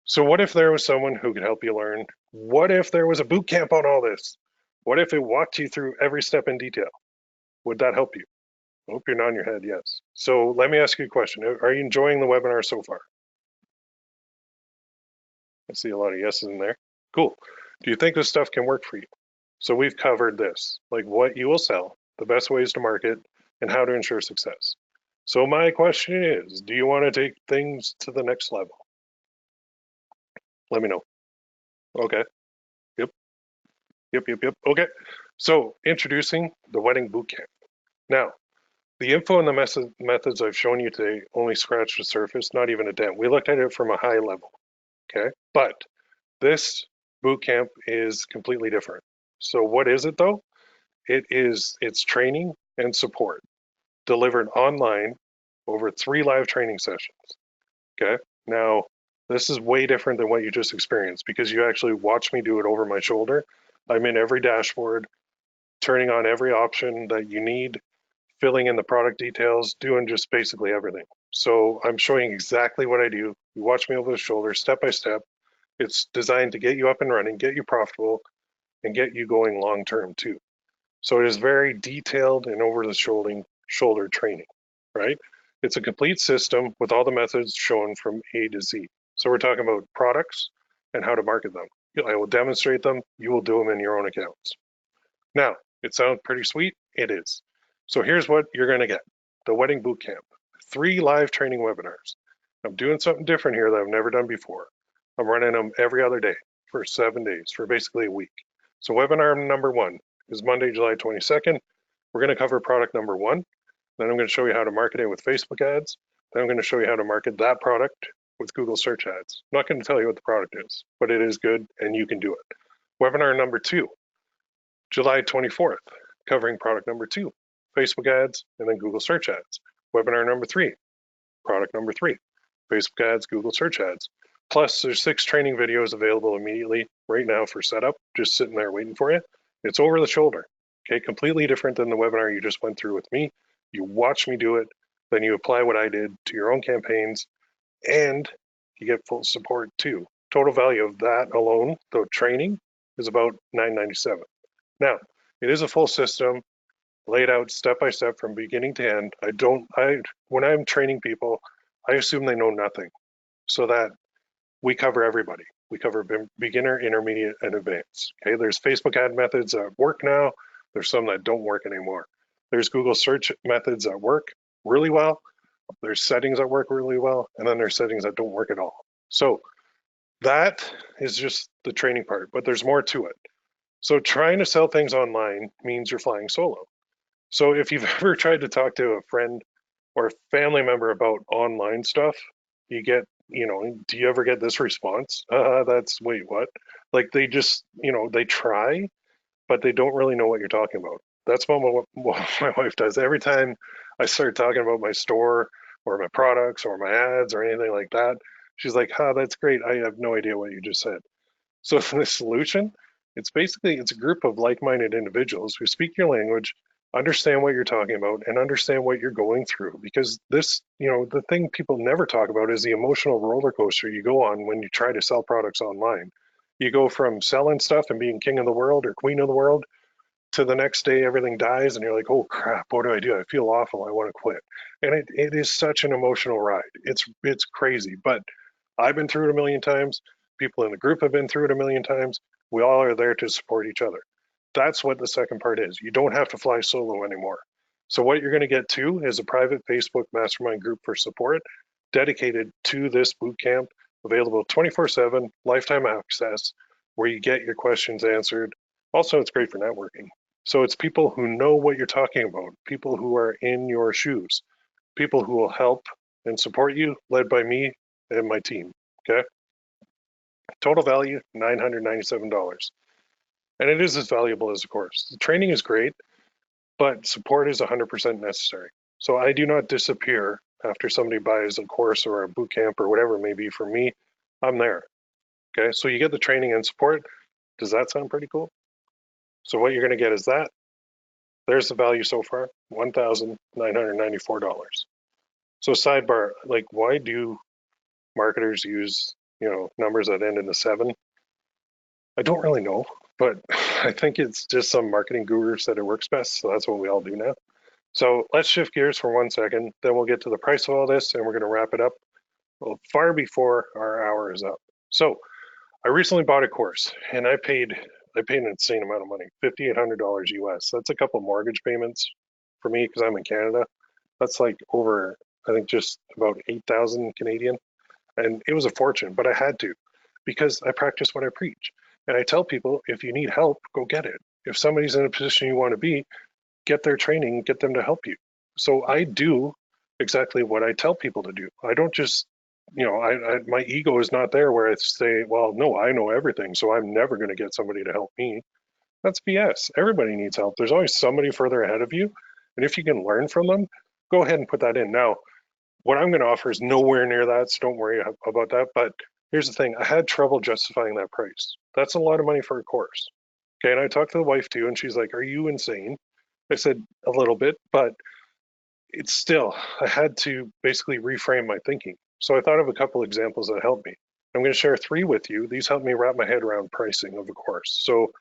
So what if there was someone who could help you learn? What if there was a boot camp on all this? What if it walked you through every step in detail? Would that help you? I hope you're nodding your head, yes. So let me ask you a question. Are you enjoying the webinar so far? I see a lot of yeses in there. Cool. Do you think this stuff can work for you? So we've covered this, like what you will sell, the best ways to market, and how to ensure success. So my question is, do you want to take things to the next level? Let me know. Okay. Yep. Okay. So introducing the Wedding Bootcamp. Now, The info and the methods I've shown you today only scratched the surface, not even a dent. We looked at it from a high level, okay? But this bootcamp is completely different. So what is it though? It's training and support delivered online over 3 live training sessions. Okay. Now, this is way different than what you just experienced because you actually watch me do it over my shoulder. I'm in every dashboard, turning on every option that you need, filling in the product details, doing just basically everything. So I'm showing exactly what I do. You watch me over the shoulder, step by step. It's designed to get you up and running, get you profitable, and get you going long term too. So it is very detailed and over the shoulder training, right? It's a complete system with all the methods shown from A to Z. So we're talking about products and how to market them. I will demonstrate them. You will do them in your own accounts. Now, it sounds pretty sweet. It is. So here's what you're going to get. The Wedding Bootcamp, 3 live training webinars. I'm doing something different here that I've never done before. I'm running them every other day for 7 days, for basically a week. So webinar number 1 is Monday, July 22nd. We're going to cover product number 1. Then I'm going to show you how to market it with Facebook ads. Then I'm going to show you how to market that product with Google search ads. I'm not going to tell you what the product is, but it is good and you can do it. Webinar number 2, July 24th, covering product number 2, Facebook ads and then Google search ads. Webinar number 3, product number 3, Facebook ads, Google search ads. Plus, there's 6 training videos available immediately right now for setup, just sitting there waiting for you. It's over the shoulder, okay? Completely different than the webinar you just went through with me. You watch me do it, then you apply what I did to your own campaigns, and you get full support too. Total value of that alone, though training, is about $997. Now, it is a full system laid out step by step from beginning to end. When I'm training people, I assume they know nothing so that we cover everybody. We cover beginner, intermediate, and advanced. Okay, there's Facebook ad methods that work now. There's some that don't work anymore. There's Google search methods that work really well. There's settings that work really well, and then there's settings that don't work at all. So that is just the training part, but there's more to it. So trying to sell things online means you're flying solo. So if you've ever tried to talk to a friend or a family member about online stuff, you get, do you ever get this response? Wait, what? Like they just, they try, but they don't really know what you're talking about. That's what my wife does. Every time I start talking about my store or my products or my ads or anything like that, she's like, that's great. I have no idea what you just said. So the solution, it's a group of like-minded individuals who speak your language, understand what you're talking about, and understand what you're going through. Because this, the thing people never talk about is the emotional roller coaster you go on when you try to sell products online. You go from selling stuff and being king of the world or queen of the world to the next day everything dies and you're like, oh crap, what do? I feel awful. I want to quit. And it is such an emotional ride. It's crazy, but I've been through it a million times. People in the group have been through it a million times. We all are there to support each other. That's what the second part is. You don't have to fly solo anymore. So what you're going to get too is a private Facebook mastermind group for support dedicated to this bootcamp, available 24/7, lifetime access, where you get your questions answered. Also, it's great for networking. So it's people who know what you're talking about, people who are in your shoes, people who will help and support you, led by me and my team. Okay. Total value $997. And it is as valuable as a course. The training is great, but support is 100% necessary. So I do not disappear after somebody buys a course or a boot camp or whatever it may be. For me, I'm there. Okay. So you get the training and support. Does that sound pretty cool? So what you're going to get is that. There's the value so far, $1,994. So sidebar, like why do marketers use, numbers that end in a 7? I don't really know, but I think it's just some marketing guru said it works best. So that's what we all do now. So let's shift gears for 1 second. Then we'll get to the price of all this and we're going to wrap it up far before our hour is up. So I recently bought a course and I paid an insane amount of money, $5,800 US. That's a couple mortgage payments for me because I'm in Canada. That's like over, I think, just about 8,000 Canadian. And it was a fortune, but I had to because I practice what I preach. And I tell people, if you need help, go get it. If somebody's in a position you want to be, get their training, get them to help you. So I do exactly what I tell people to do. I don't just, my ego is not there where I say, well, no, I know everything, so I'm never going to get somebody to help me. That's BS. Everybody needs help. There's always somebody further ahead of you. And if you can learn from them, go ahead and put that in. Now, what I'm going to offer is nowhere near that, so don't worry about that. But here's the thing, I had trouble justifying that price. That's a lot of money for a course. Okay, and I talked to the wife too, and she's like, are you insane? I said, a little bit, but it's still, I had to basically reframe my thinking. So I thought of a couple examples that helped me. I'm going to share three with you. These helped me wrap my head around pricing of a course. So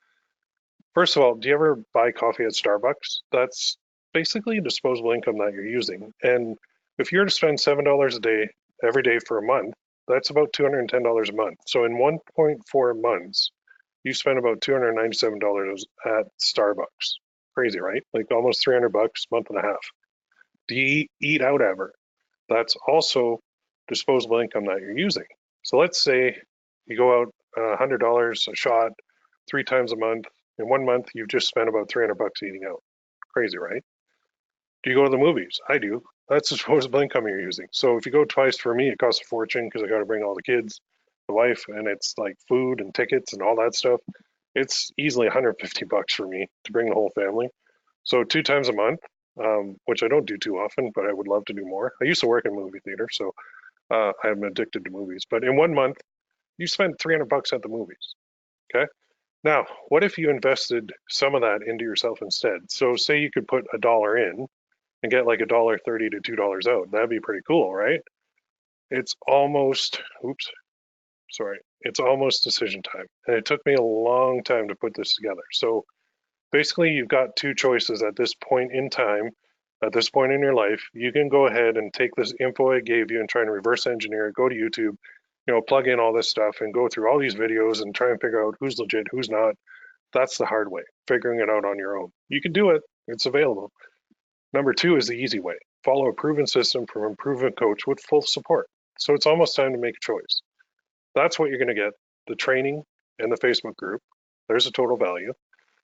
first of all, do you ever buy coffee at Starbucks? That's basically a disposable income that you're using. And if you're to spend $7 a day every day for a month, that's about $210 a month. So in 1.4 months, you spend about $297 at Starbucks. Crazy, right? Like almost 300 bucks, month and a half. Do you eat out ever? That's also disposable income that you're using. So let's say you go out $100 a shot 3 times a month. In 1 month, you've just spent about 300 bucks eating out. Crazy, right? Do you go to the movies? I do. That's disposable income you're using. So if you go twice, for me, it costs a fortune because I got to bring all the kids, the wife, and it's like food and tickets and all that stuff. It's easily 150 bucks for me to bring the whole family. So 2 times a month, which I don't do too often, but I would love to do more. I used to work in a movie theater, so I'm addicted to movies. But in 1 month, you spend 300 bucks at the movies. Okay. Now, what if you invested some of that into yourself instead? So say you could put $1 in and get like $1.30 to $2 out. That'd be pretty cool, right? It's almost, oops, sorry, it's almost decision time. And it took me a long time to put this together. So basically, you've got two choices at this point in time, at this point in your life. You can go ahead and take this info I gave you and try and reverse engineer it, go to YouTube, plug in all this stuff and go through all these videos and try and figure out who's legit, who's not. That's the hard way, figuring it out on your own. You can do it, it's available. Number two is the easy way. Follow a proven system from a proven coach with full support. So it's almost time to make a choice. That's what you're going to get, the training and the Facebook group. There's a total value.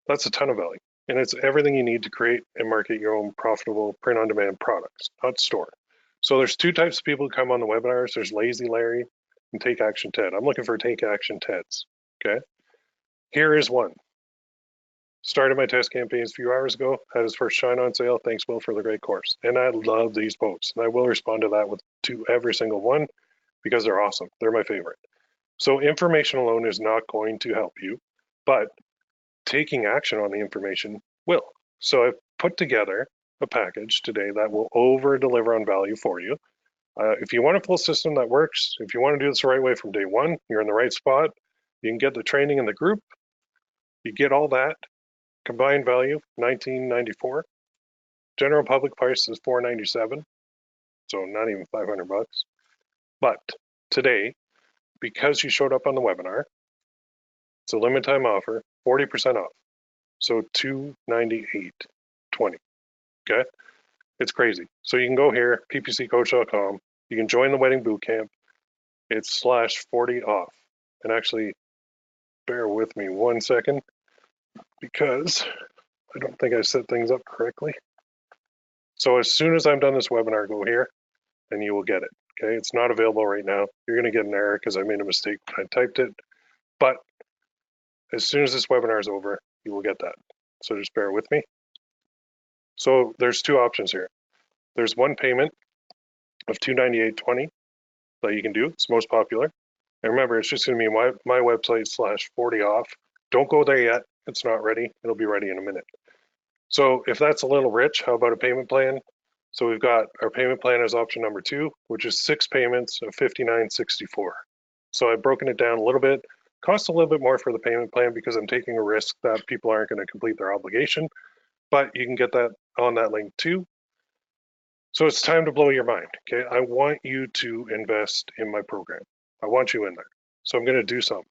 That's a ton of value. And it's everything you need to create and market your own profitable print-on-demand products, not store. So there's two types of people who come on the webinars. There's Lazy Larry and Take Action Ted. I'm looking for Take Action Teds. Okay. Here is one. Started my test campaigns a few hours ago, had his first shine on sale. Thanks, Will, for the great course. And I love these posts. And I will respond to that to every single one because they're awesome. They're my favorite. So information alone is not going to help you, but taking action on the information will. So I've put together a package today that will over deliver on value for you. If you want a full system that works, if you want to do this the right way from day one, you're in the right spot. You can get the training in the group. You get all that. Combined value, $19.94. General public price is $497. So not even 500 bucks. But today, because you showed up on the webinar, it's a limited time offer, 40% off. So $298.20. Okay, it's crazy. So you can go here, ppccoach.com. You can join the wedding bootcamp. It's /40 off. And actually, bear with me 1 second because I don't think I set things up correctly. So as soon as I'm done this webinar, go here and you will get it. Okay, it's not available right now. You're going to get an error because I made a mistake when I typed it. But as soon as this webinar is over, you will get that. So just bear with me. So there's two options here. There's one payment of $298.20 that you can do. It's most popular. And remember, it's just going to be my website /40 off. Don't go there yet. It's not ready. It'll be ready in a minute. So if that's a little rich, how about a payment plan? So we've got our payment plan as option number 2, which is 6 payments of $59.64. So I've broken it down a little bit. Costs a little bit more for the payment plan because I'm taking a risk that people aren't going to complete their obligation, but you can get that on that link too. So it's time to blow your mind. Okay, I want you to invest in my program. I want you in there. So I'm going to do something.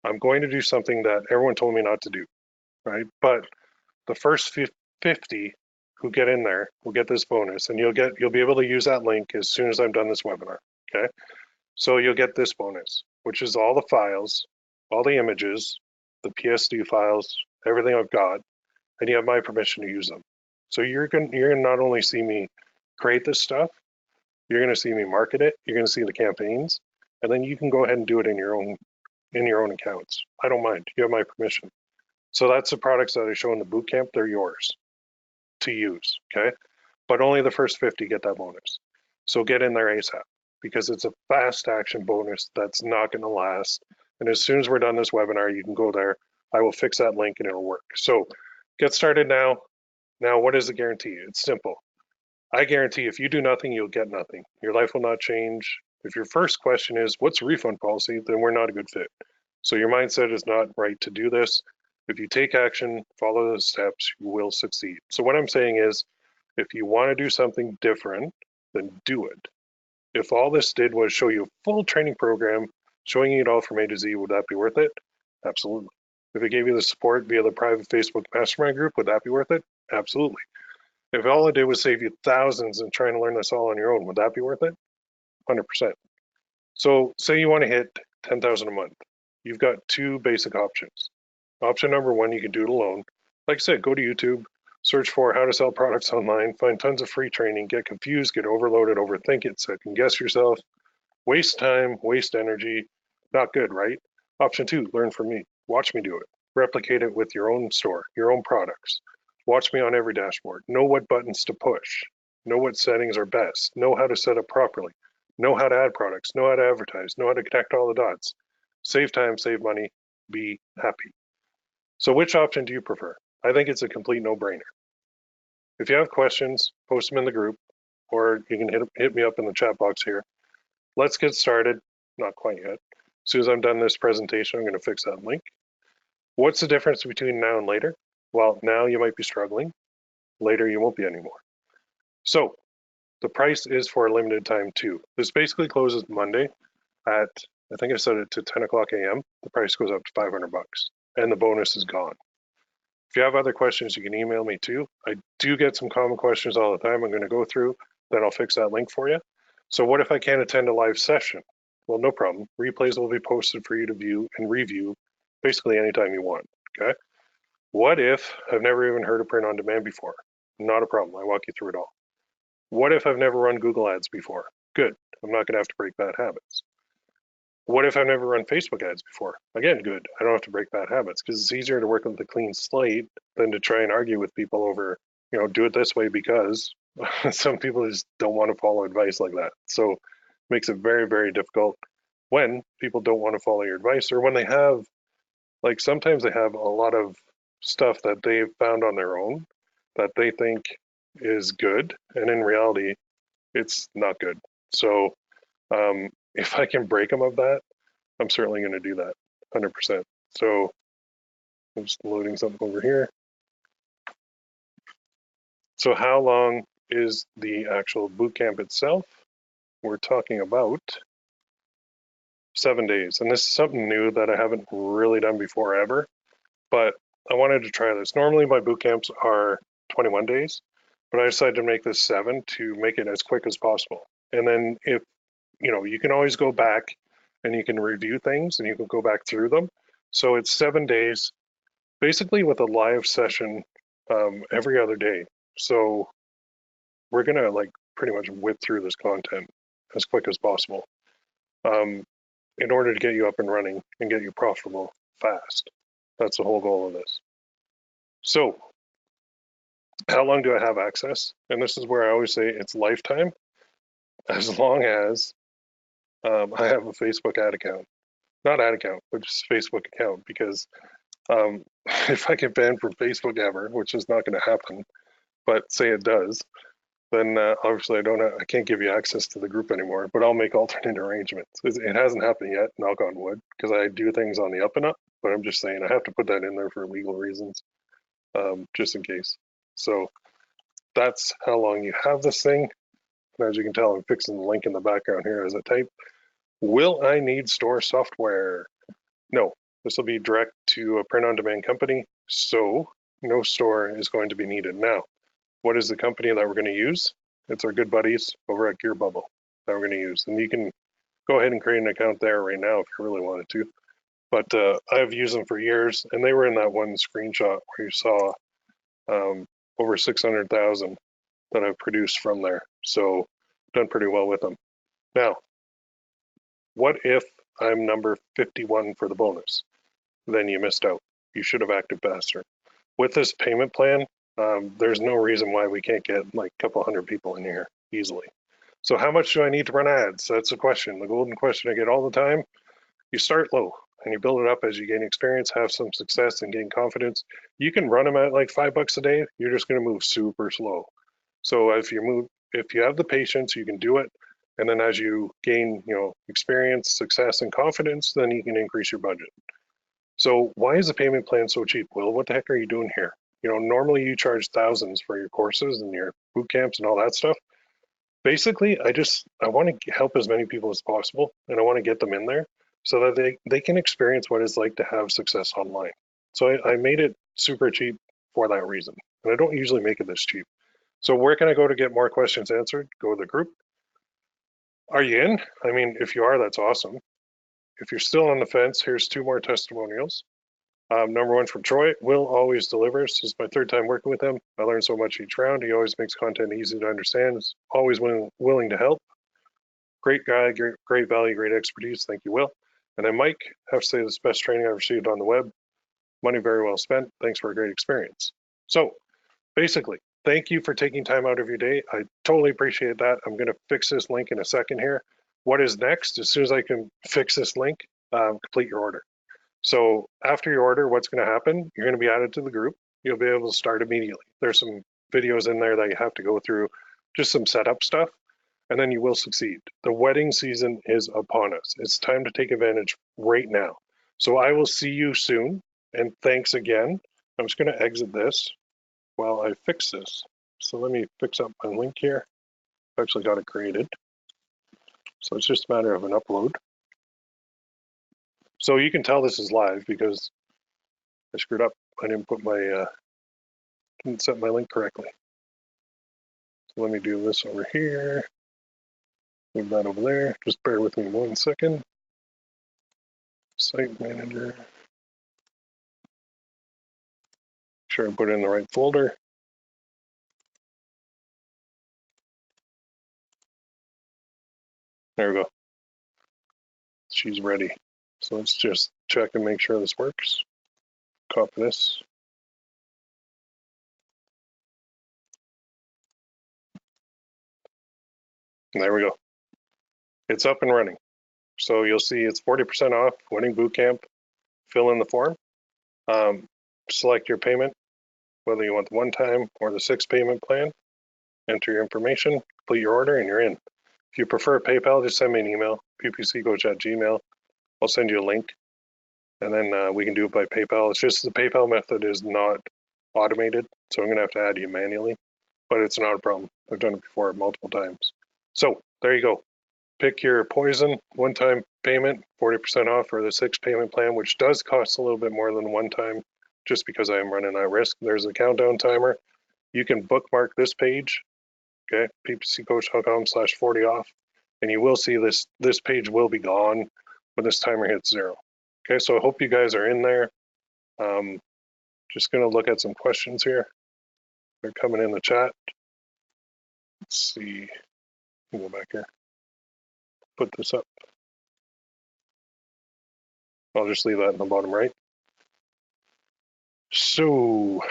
I'm going to do something that everyone told me not to do, right? But the first 50 who get in there will get this bonus, and you'll be able to use that link as soon as I'm done this webinar. Okay, so you'll get this bonus, which is all the files, all the images, the PSD files, everything I've got, and you have my permission to use them. So you're gonna not only see me create this stuff, you're gonna see me market it, you're gonna see the campaigns, and then you can go ahead and do it in your own accounts. I don't mind. You have my permission. So that's the products that I show in the bootcamp. They're yours to use. Okay. But only the first 50 get that bonus. So get in there ASAP because it's a fast action bonus that's not going to last. And as soon as we're done this webinar, you can go there. I will fix that link and it'll work. So get started now. Now, what is the guarantee? It's simple. I guarantee if you do nothing, you'll get nothing. Your life will not change. If your first question is, what's a refund policy? Then we're not a good fit. So your mindset is not right to do this. If you take action, follow the steps, you will succeed. So what I'm saying is, if you want to do something different, then do it. If all this did was show you a full training program, showing you it all from A to Z, would that be worth it? Absolutely. If it gave you the support via the private Facebook mastermind group, would that be worth it? Absolutely. If all it did was save you thousands and trying to learn this all on your own, would that be worth it? 100%. So say you want to hit 10,000 a month. You've got two basic options. Option number one, you can do it alone. Like I said, go to YouTube, search for how to sell products online, find tons of free training, get confused, get overloaded, overthink it, second guess yourself, waste time, waste energy. Not good, right? Option two, learn from me. Watch me do it. Replicate it with your own store, your own products. Watch me on every dashboard. Know what buttons to push. Know what settings are best. Know how to set up properly. Know how to add products. Know how to advertise. Know how to connect all the dots. Save time, save money, be happy. So which option do you prefer? I think it's a complete no-brainer. If you have questions, post them in the group, or you can hit me up in the chat box here. Let's get started. Not quite yet. As soon as I'm done this presentation, I'm going to fix that link. What's the difference between now and later? Well, now you might be struggling. Later, you won't be anymore. So the price is for a limited time too. This basically closes Monday at, I think I set it to 10 o'clock a.m. The price goes up to 500 bucks and the bonus is gone. If you have other questions, you can email me too. I do get some common questions all the time. I'm going to go through, then I'll fix that link for you. So what if I can't attend a live session? Well, no problem. Replays will be posted for you to view and review basically anytime you want, okay? What if I've never even heard of print on demand before? Not a problem. I walk you through it all. What if I've never run Google ads before? Good. I'm not going to have to break bad habits. What if I've never run Facebook ads before? Again, good. I don't have to break bad habits because it's easier to work with a clean slate than to try and argue with people over, do it this way because some people just don't want to follow advice like that. So it makes it very, very difficult when people don't want to follow your advice or when they have, like sometimes they have a lot of stuff that they've found on their own that they think is good. And in reality, it's not good. So if I can break them of that, I'm certainly going to do that 100%. So I'm just loading something over here. So how long is the actual bootcamp itself? We're talking about 7 days. And this is something new that I haven't really done before ever, but I wanted to try this. Normally my bootcamps are 21 days, but I decided to make this 7 to make it as quick as possible. And then if, you can always go back and you can review things and you can go back through them. So it's 7 days, basically with a live session every other day. So we're gonna pretty much whip through this content as quick as possible in order to get you up and running and get you profitable fast. That's the whole goal of this. So how long do I have access? And this is where I always say it's lifetime, as long as I have a Facebook ad account. Not ad account, but just Facebook account, because if I get banned from Facebook ever, which is not going to happen, but say it does, then obviously I can't give you access to the group anymore, but I'll make alternate arrangements. It hasn't happened yet, knock on wood, because I do things on the up and up, but I'm just saying I have to put that in there for legal reasons, just in case. So that's how long you have this thing. And as you can tell, I'm fixing the link in the background here as I type. Will I need store software? No, this will be direct to a print-on-demand company, so no store is going to be needed. Now, what is the company that we're going to use? It's our good buddies over at Gear Bubble that we're going to use. And you can go ahead and create an account there right now if you really wanted to. But I've used them for years, and they were in that one screenshot where you saw over 600,000 that I've produced from there. So done pretty well with them. Now, what if I'm number 51 for the bonus? Then you missed out. You should have acted faster. With this payment plan, there's no reason why we can't get like a couple hundred people in here easily. So how much do I need to run ads? That's the question. The golden question I get all the time. You start low and you build it up as you gain experience, have some success, and gain confidence. You can run them at like $5 a day. You're just going to move super slow. So if you have the patience, you can do it. And then as you gain, experience, success, and confidence, then you can increase your budget. So why is the payment plan so cheap? Well, what the heck are you doing here? Normally you charge thousands for your courses and your boot camps and all that stuff. Basically, I want to help as many people as possible, and I want to get them in there so that they can experience what it's like to have success online. So I made it super cheap for that reason. And I don't usually make it this cheap. So where can I go to get more questions answered? Go to the group. Are you in? I mean, if you are, that's awesome. If you're still on the fence, here's 2 more testimonials. Number 1 from Troy. Will always delivers. This is my 3rd time working with him. I learn so much each round. He always makes content easy to understand. Is always willing to help. Great guy, great value, great expertise. Thank you, Will. And then Mike, I have to say this is the best training I've received on the web. Money very well spent. Thanks for a great experience. So basically, thank you for taking time out of your day. I totally appreciate that. I'm going to fix this link in a second here. What is next? As soon as I can fix this link, complete your order. So after your order, what's going to happen? You're going to be added to the group. You'll be able to start immediately. There's some videos in there that you have to go through, just some setup stuff, and then you will succeed. The wedding season is upon us. It's time to take advantage right now. So I will see you soon, and thanks again. I'm just going to exit this while I fix this. So let me fix up my link here. I've actually got it created. So it's just a matter of an upload. So you can tell this is live because I screwed up. I didn't set my link correctly. So let me do this over here. Move that over there. Just bear with me 1 second. Site manager. Make sure I put it in the right folder. There we go. She's ready. So let's just check and make sure this works. Copy this. And there we go. It's up and running. So you'll see it's 40% off, Wedding Bootcamp. Fill in the form. Select your payment, whether you want the 1-time or the 6 payment plan. Enter your information, complete your order, and you're in. If you prefer PayPal, just send me an email, ppccoach@gmail. I'll send you a link, and then we can do it by PayPal. It's just the PayPal method is not automated, so I'm going to have to add you manually, but it's not a problem. I've done it before multiple times. So there you go. Pick your poison, 1-time payment, 40% off, or the 6 payment plan, which does cost a little bit more than 1-time, just because I am running that risk. There's a countdown timer. You can bookmark this page, okay, ppccoach.com/40 off, and you will see this page will be gone when this timer hits 0. Okay, so I hope you guys are in there. Just going to look at some questions here. They're coming in the chat. Let's see. Go back here. Put this up. I'll just leave that in the bottom right. So,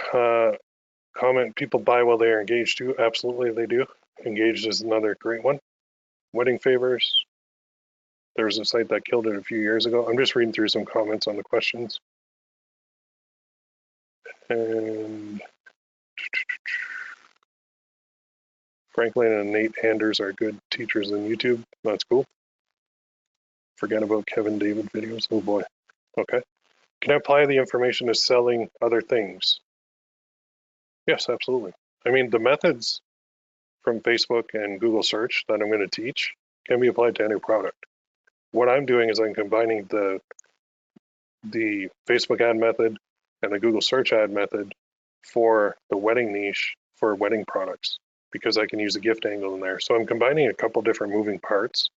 comment, people buy while they are engaged too. Absolutely, they do. Engaged is another great one. Wedding favors. There was a site that killed it a few years ago. I'm just reading through some comments on the questions. And Franklin and Nate Anders are good teachers on YouTube. That's cool. Forget about Kevin David videos. Oh boy. Okay. Can I apply the information to selling other things? Yes, absolutely. I mean, the methods from Facebook and Google search that I'm going to teach can be applied to any product. What I'm doing is I'm combining the Facebook ad method and the Google search ad method for the wedding niche for wedding products, because I can use a gift angle in there. So I'm combining a couple different moving parts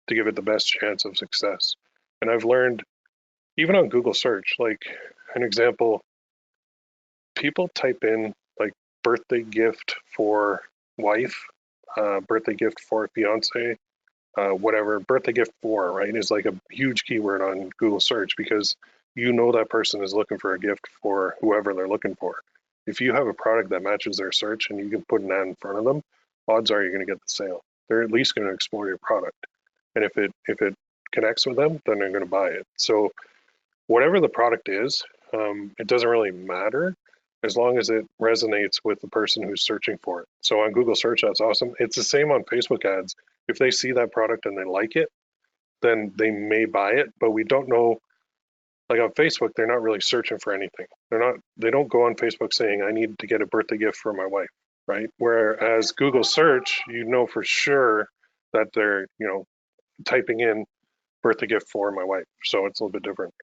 to give it the best chance of success. And I've learned, even on Google search, like an example, people type in like birthday gift for wife, birthday gift for fiance, whatever, birthday gift for, right, is like a huge keyword on Google search because you know that person is looking for a gift for whoever they're looking for. If you have a product that matches their search and you can put an ad in front of them, odds are you're going to get the sale. They're at least going to explore your product. And if it connects with them, then they're going to buy it. So whatever the product is, it doesn't really matter as long as it resonates with the person who's searching for it. So on Google search, that's awesome. It's the same on Facebook ads. If they see that product and they like it, then they may buy it, but we don't know. Like on Facebook, they're not really searching for anything. They don't go on Facebook saying, I need to get a birthday gift for my wife, right? Whereas Google search, you know for sure that they're, typing in birthday gift for my wife. So it's a little bit different.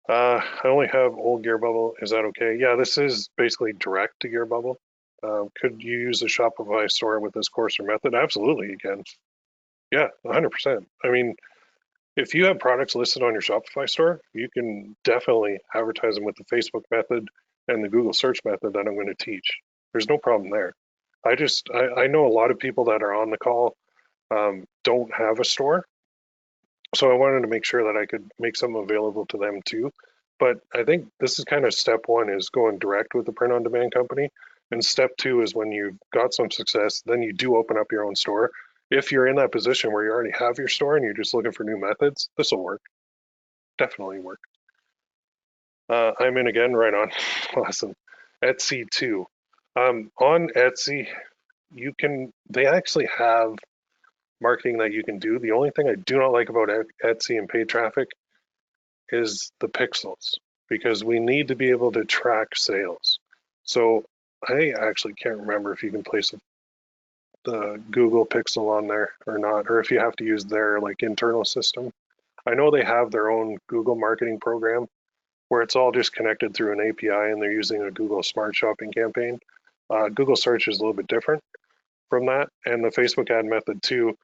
I only have old Gear Bubble. Is that okay? Yeah, this is basically direct to Gear Bubble. Could you use a Shopify store with this course or method? Absolutely, you can. Yeah, 100%. I mean, if you have products listed on your Shopify store, you can definitely advertise them with the Facebook method and the Google search method that I'm going to teach. There's no problem there. I know a lot of people that are on the call don't have a store. So I wanted to make sure that I could make something available to them too. But I think this is kind of step one, is going direct with the print on demand company. And step two is when you've got some success, then you do open up your own store. If you're in that position where you already have your store and you're just looking for new methods, this will work. Definitely work. I'm in again, right on. Awesome. Etsy too. On Etsy, they actually have marketing that you can do. The only thing I do not like about Etsy and paid traffic is the pixels, because we need to be able to track sales. So I actually can't remember if you can place the Google Pixel on there or not, or if you have to use their like internal system. I know they have their own Google marketing program where it's all just connected through an API and they're using a Google Smart Shopping campaign. Google Search is a little bit different from that, and the Facebook ad method too.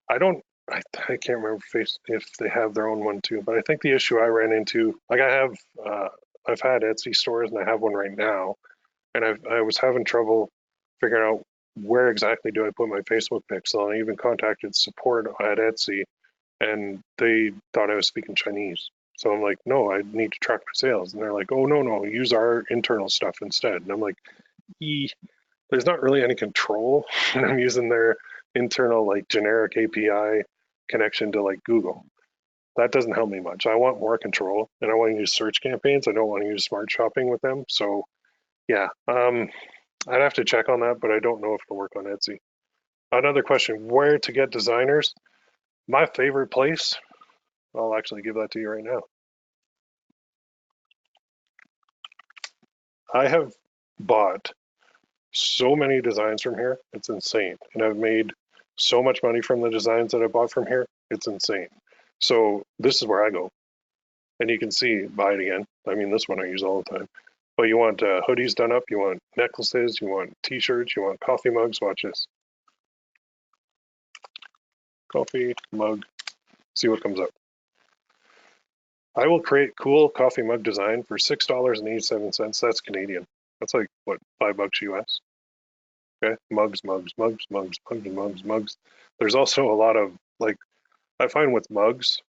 I can't remember if they have their own one too, but I think the issue I ran into, like I've had Etsy stores and I have one right now, and I was having trouble figuring out where exactly do I put my Facebook pixel, and I even contacted support at Etsy, and they thought I was speaking Chinese. So I'm like, no, I need to track my sales, and they're like, oh no, use our internal stuff instead, and I'm like, there's not really any control when I'm using their internal like generic API connection to like Google. That doesn't help me much. I want more control, and I want to use search campaigns. I don't want to use smart shopping with them. So yeah, I'd have to check on that, but I don't know if it'll work on Etsy. Another question, where to get designers? My favorite place, I'll actually give that to you right now. I have bought so many designs from here, it's insane. And I've made so much money from the designs that I bought from here, it's insane. So this is where I go. And you can see, buy it again. I mean, this one I use all the time. But you want hoodies done up, you want necklaces, you want t-shirts, you want coffee mugs. Watch this. Coffee mug. See what comes up. I will create cool coffee mug design for $6.87. That's Canadian. That's like, what, $5 US? Okay, mugs. There's also a lot of, like, I find with mugs,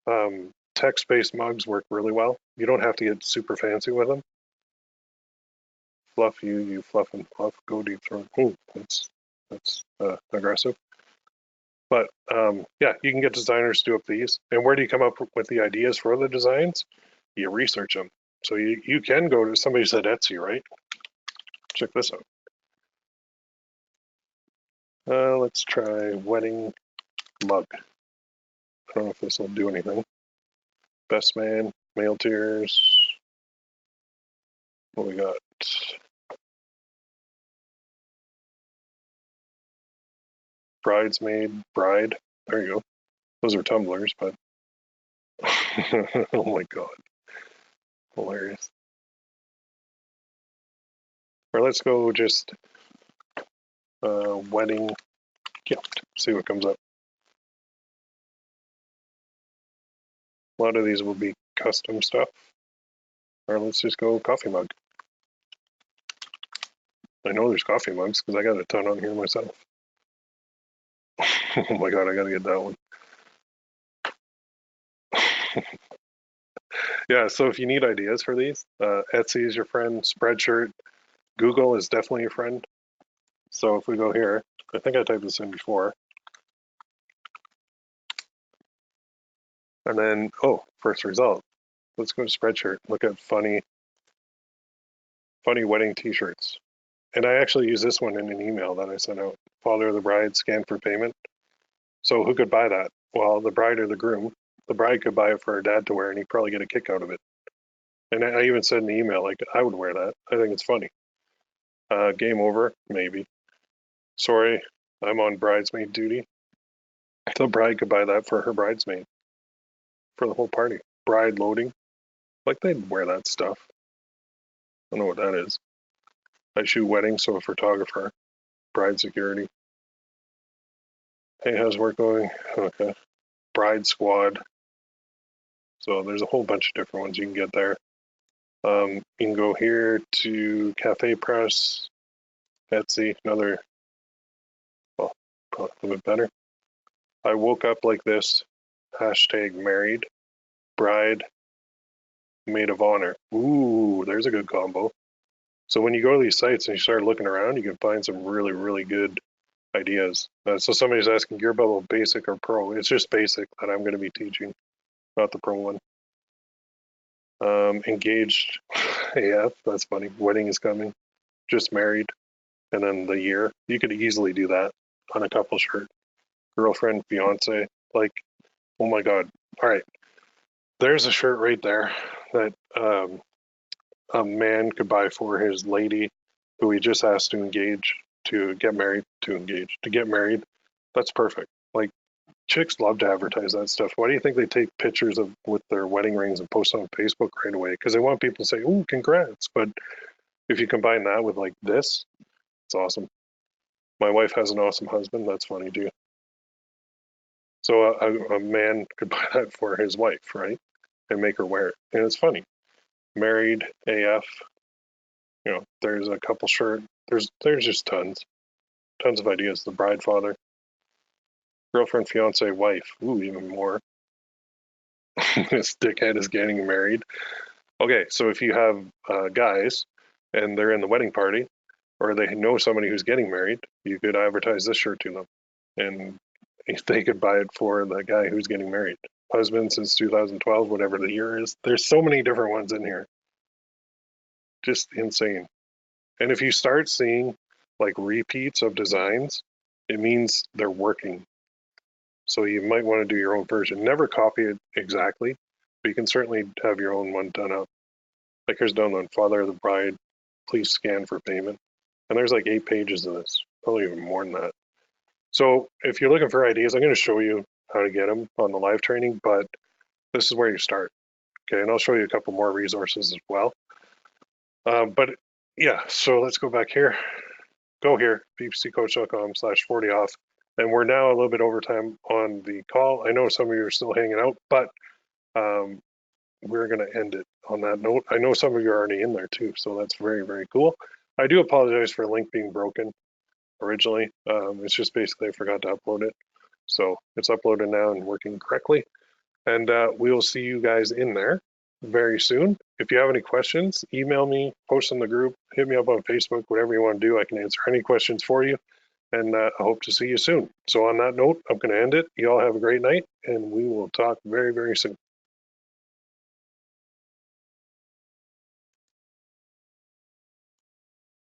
text-based mugs work really well. You don't have to get super fancy with them. Fluff you fluff and fluff, go deep throat. Ooh, that's aggressive. But yeah, you can get designers to do up these. And where do you come up with the ideas for the designs? You research them. So you can go to, somebody said Etsy, right? Check this out. Let's try wedding mug. I don't know if this will do anything. Best man, male tiers. What we got? Bridesmaid, bride. There you go. Those are tumblers, but oh my god, hilarious. Or let's go just wedding gift. See what comes up. A lot of these will be custom stuff. Or let's just go coffee mug. I know there's coffee mugs because I got a ton on here myself. Oh my God, I gotta get that one. Yeah, so if you need ideas for these, Etsy is your friend, Spreadshirt, Google is definitely your friend. So if we go here, I think I typed this in before. And then, oh, first result. Let's go to Spreadshirt. Look at funny wedding t-shirts. And I actually use this one in an email that I sent out. Father of the bride, scan for payment. So who could buy that? Well, the bride or the groom. The bride could buy it for her dad to wear, and he'd probably get a kick out of it. And I even said in the email, like, I would wear that. I think it's funny. Game over, maybe. Sorry, I'm on bridesmaid duty. The bride could buy that for her bridesmaid for the whole party. Bride loading. Like, they'd wear that stuff. I don't know what that is. I shoot weddings, so a photographer. Bride security. Hey, how's work going? Okay. Bride squad. So there's a whole bunch of different ones you can get there. You can go here to Cafe Press, Etsy, another, well, probably a little bit better. I woke up like this, hashtag married, bride, maid of honor. Ooh, there's a good combo. So when you go to these sites and you start looking around, you can find some really, really good ideas. So somebody's asking Gear Bubble basic or pro. It's just basic that I'm going to be teaching, not the pro one. Engaged AF, that's funny. Wedding is coming. Just married. And then the year. You could easily do that on a couple shirt. Girlfriend, fiance. Like, oh my God. All right. There's a shirt right there that a man could buy for his lady who he just asked to engage, to get married, to get married. That's perfect. Like, chicks love to advertise that stuff. Why do you think they take pictures of with their wedding rings and post on Facebook right away? Because they want people to say, "Oh, congrats!" But if you combine that with like this, it's awesome. My wife has an awesome husband. That's funny too. So a man could buy that for his wife, right, and make her wear it, and it's funny. Married AF. You know, there's a couple shirt. There's just tons of ideas. The bride, father, girlfriend, fiance, wife. Ooh, even more. This dickhead is getting married. Okay, so if you have guys and they're in the wedding party, or they know somebody who's getting married, you could advertise this shirt to them, and they could buy it for the guy who's getting married. Husband since 2012, whatever the year is. There's so many different ones in here. Just insane. And if you start seeing like repeats of designs, it means they're working. So you might want to do your own version. Never copy it exactly, but you can certainly have your own one done up. Like here's done on Father of the Bride, please scan for payment. And there's like 8 pages of this, probably even more than that. So if you're looking for ideas, I'm going to show you how to get them on the live training, but this is where you start. Okay, and I'll show you a couple more resources as well. But yeah, so let's go back here. Go here, ppccoach.com/40 off. And we're now a little bit overtime on the call. I know some of you are still hanging out, but we're going to end it on that note. I know some of you are already in there too, so that's very, very cool. I do apologize for the link being broken originally. It's just basically I forgot to upload it. So it's uploaded now and working correctly. And we will see you guys in there very soon. If you have any questions, email me, post in the group, hit me up on Facebook, whatever you want to do. I can answer any questions for you. And I hope to see you soon. So on that note, I'm going to end it. You all have a great night, and we will talk very, very soon.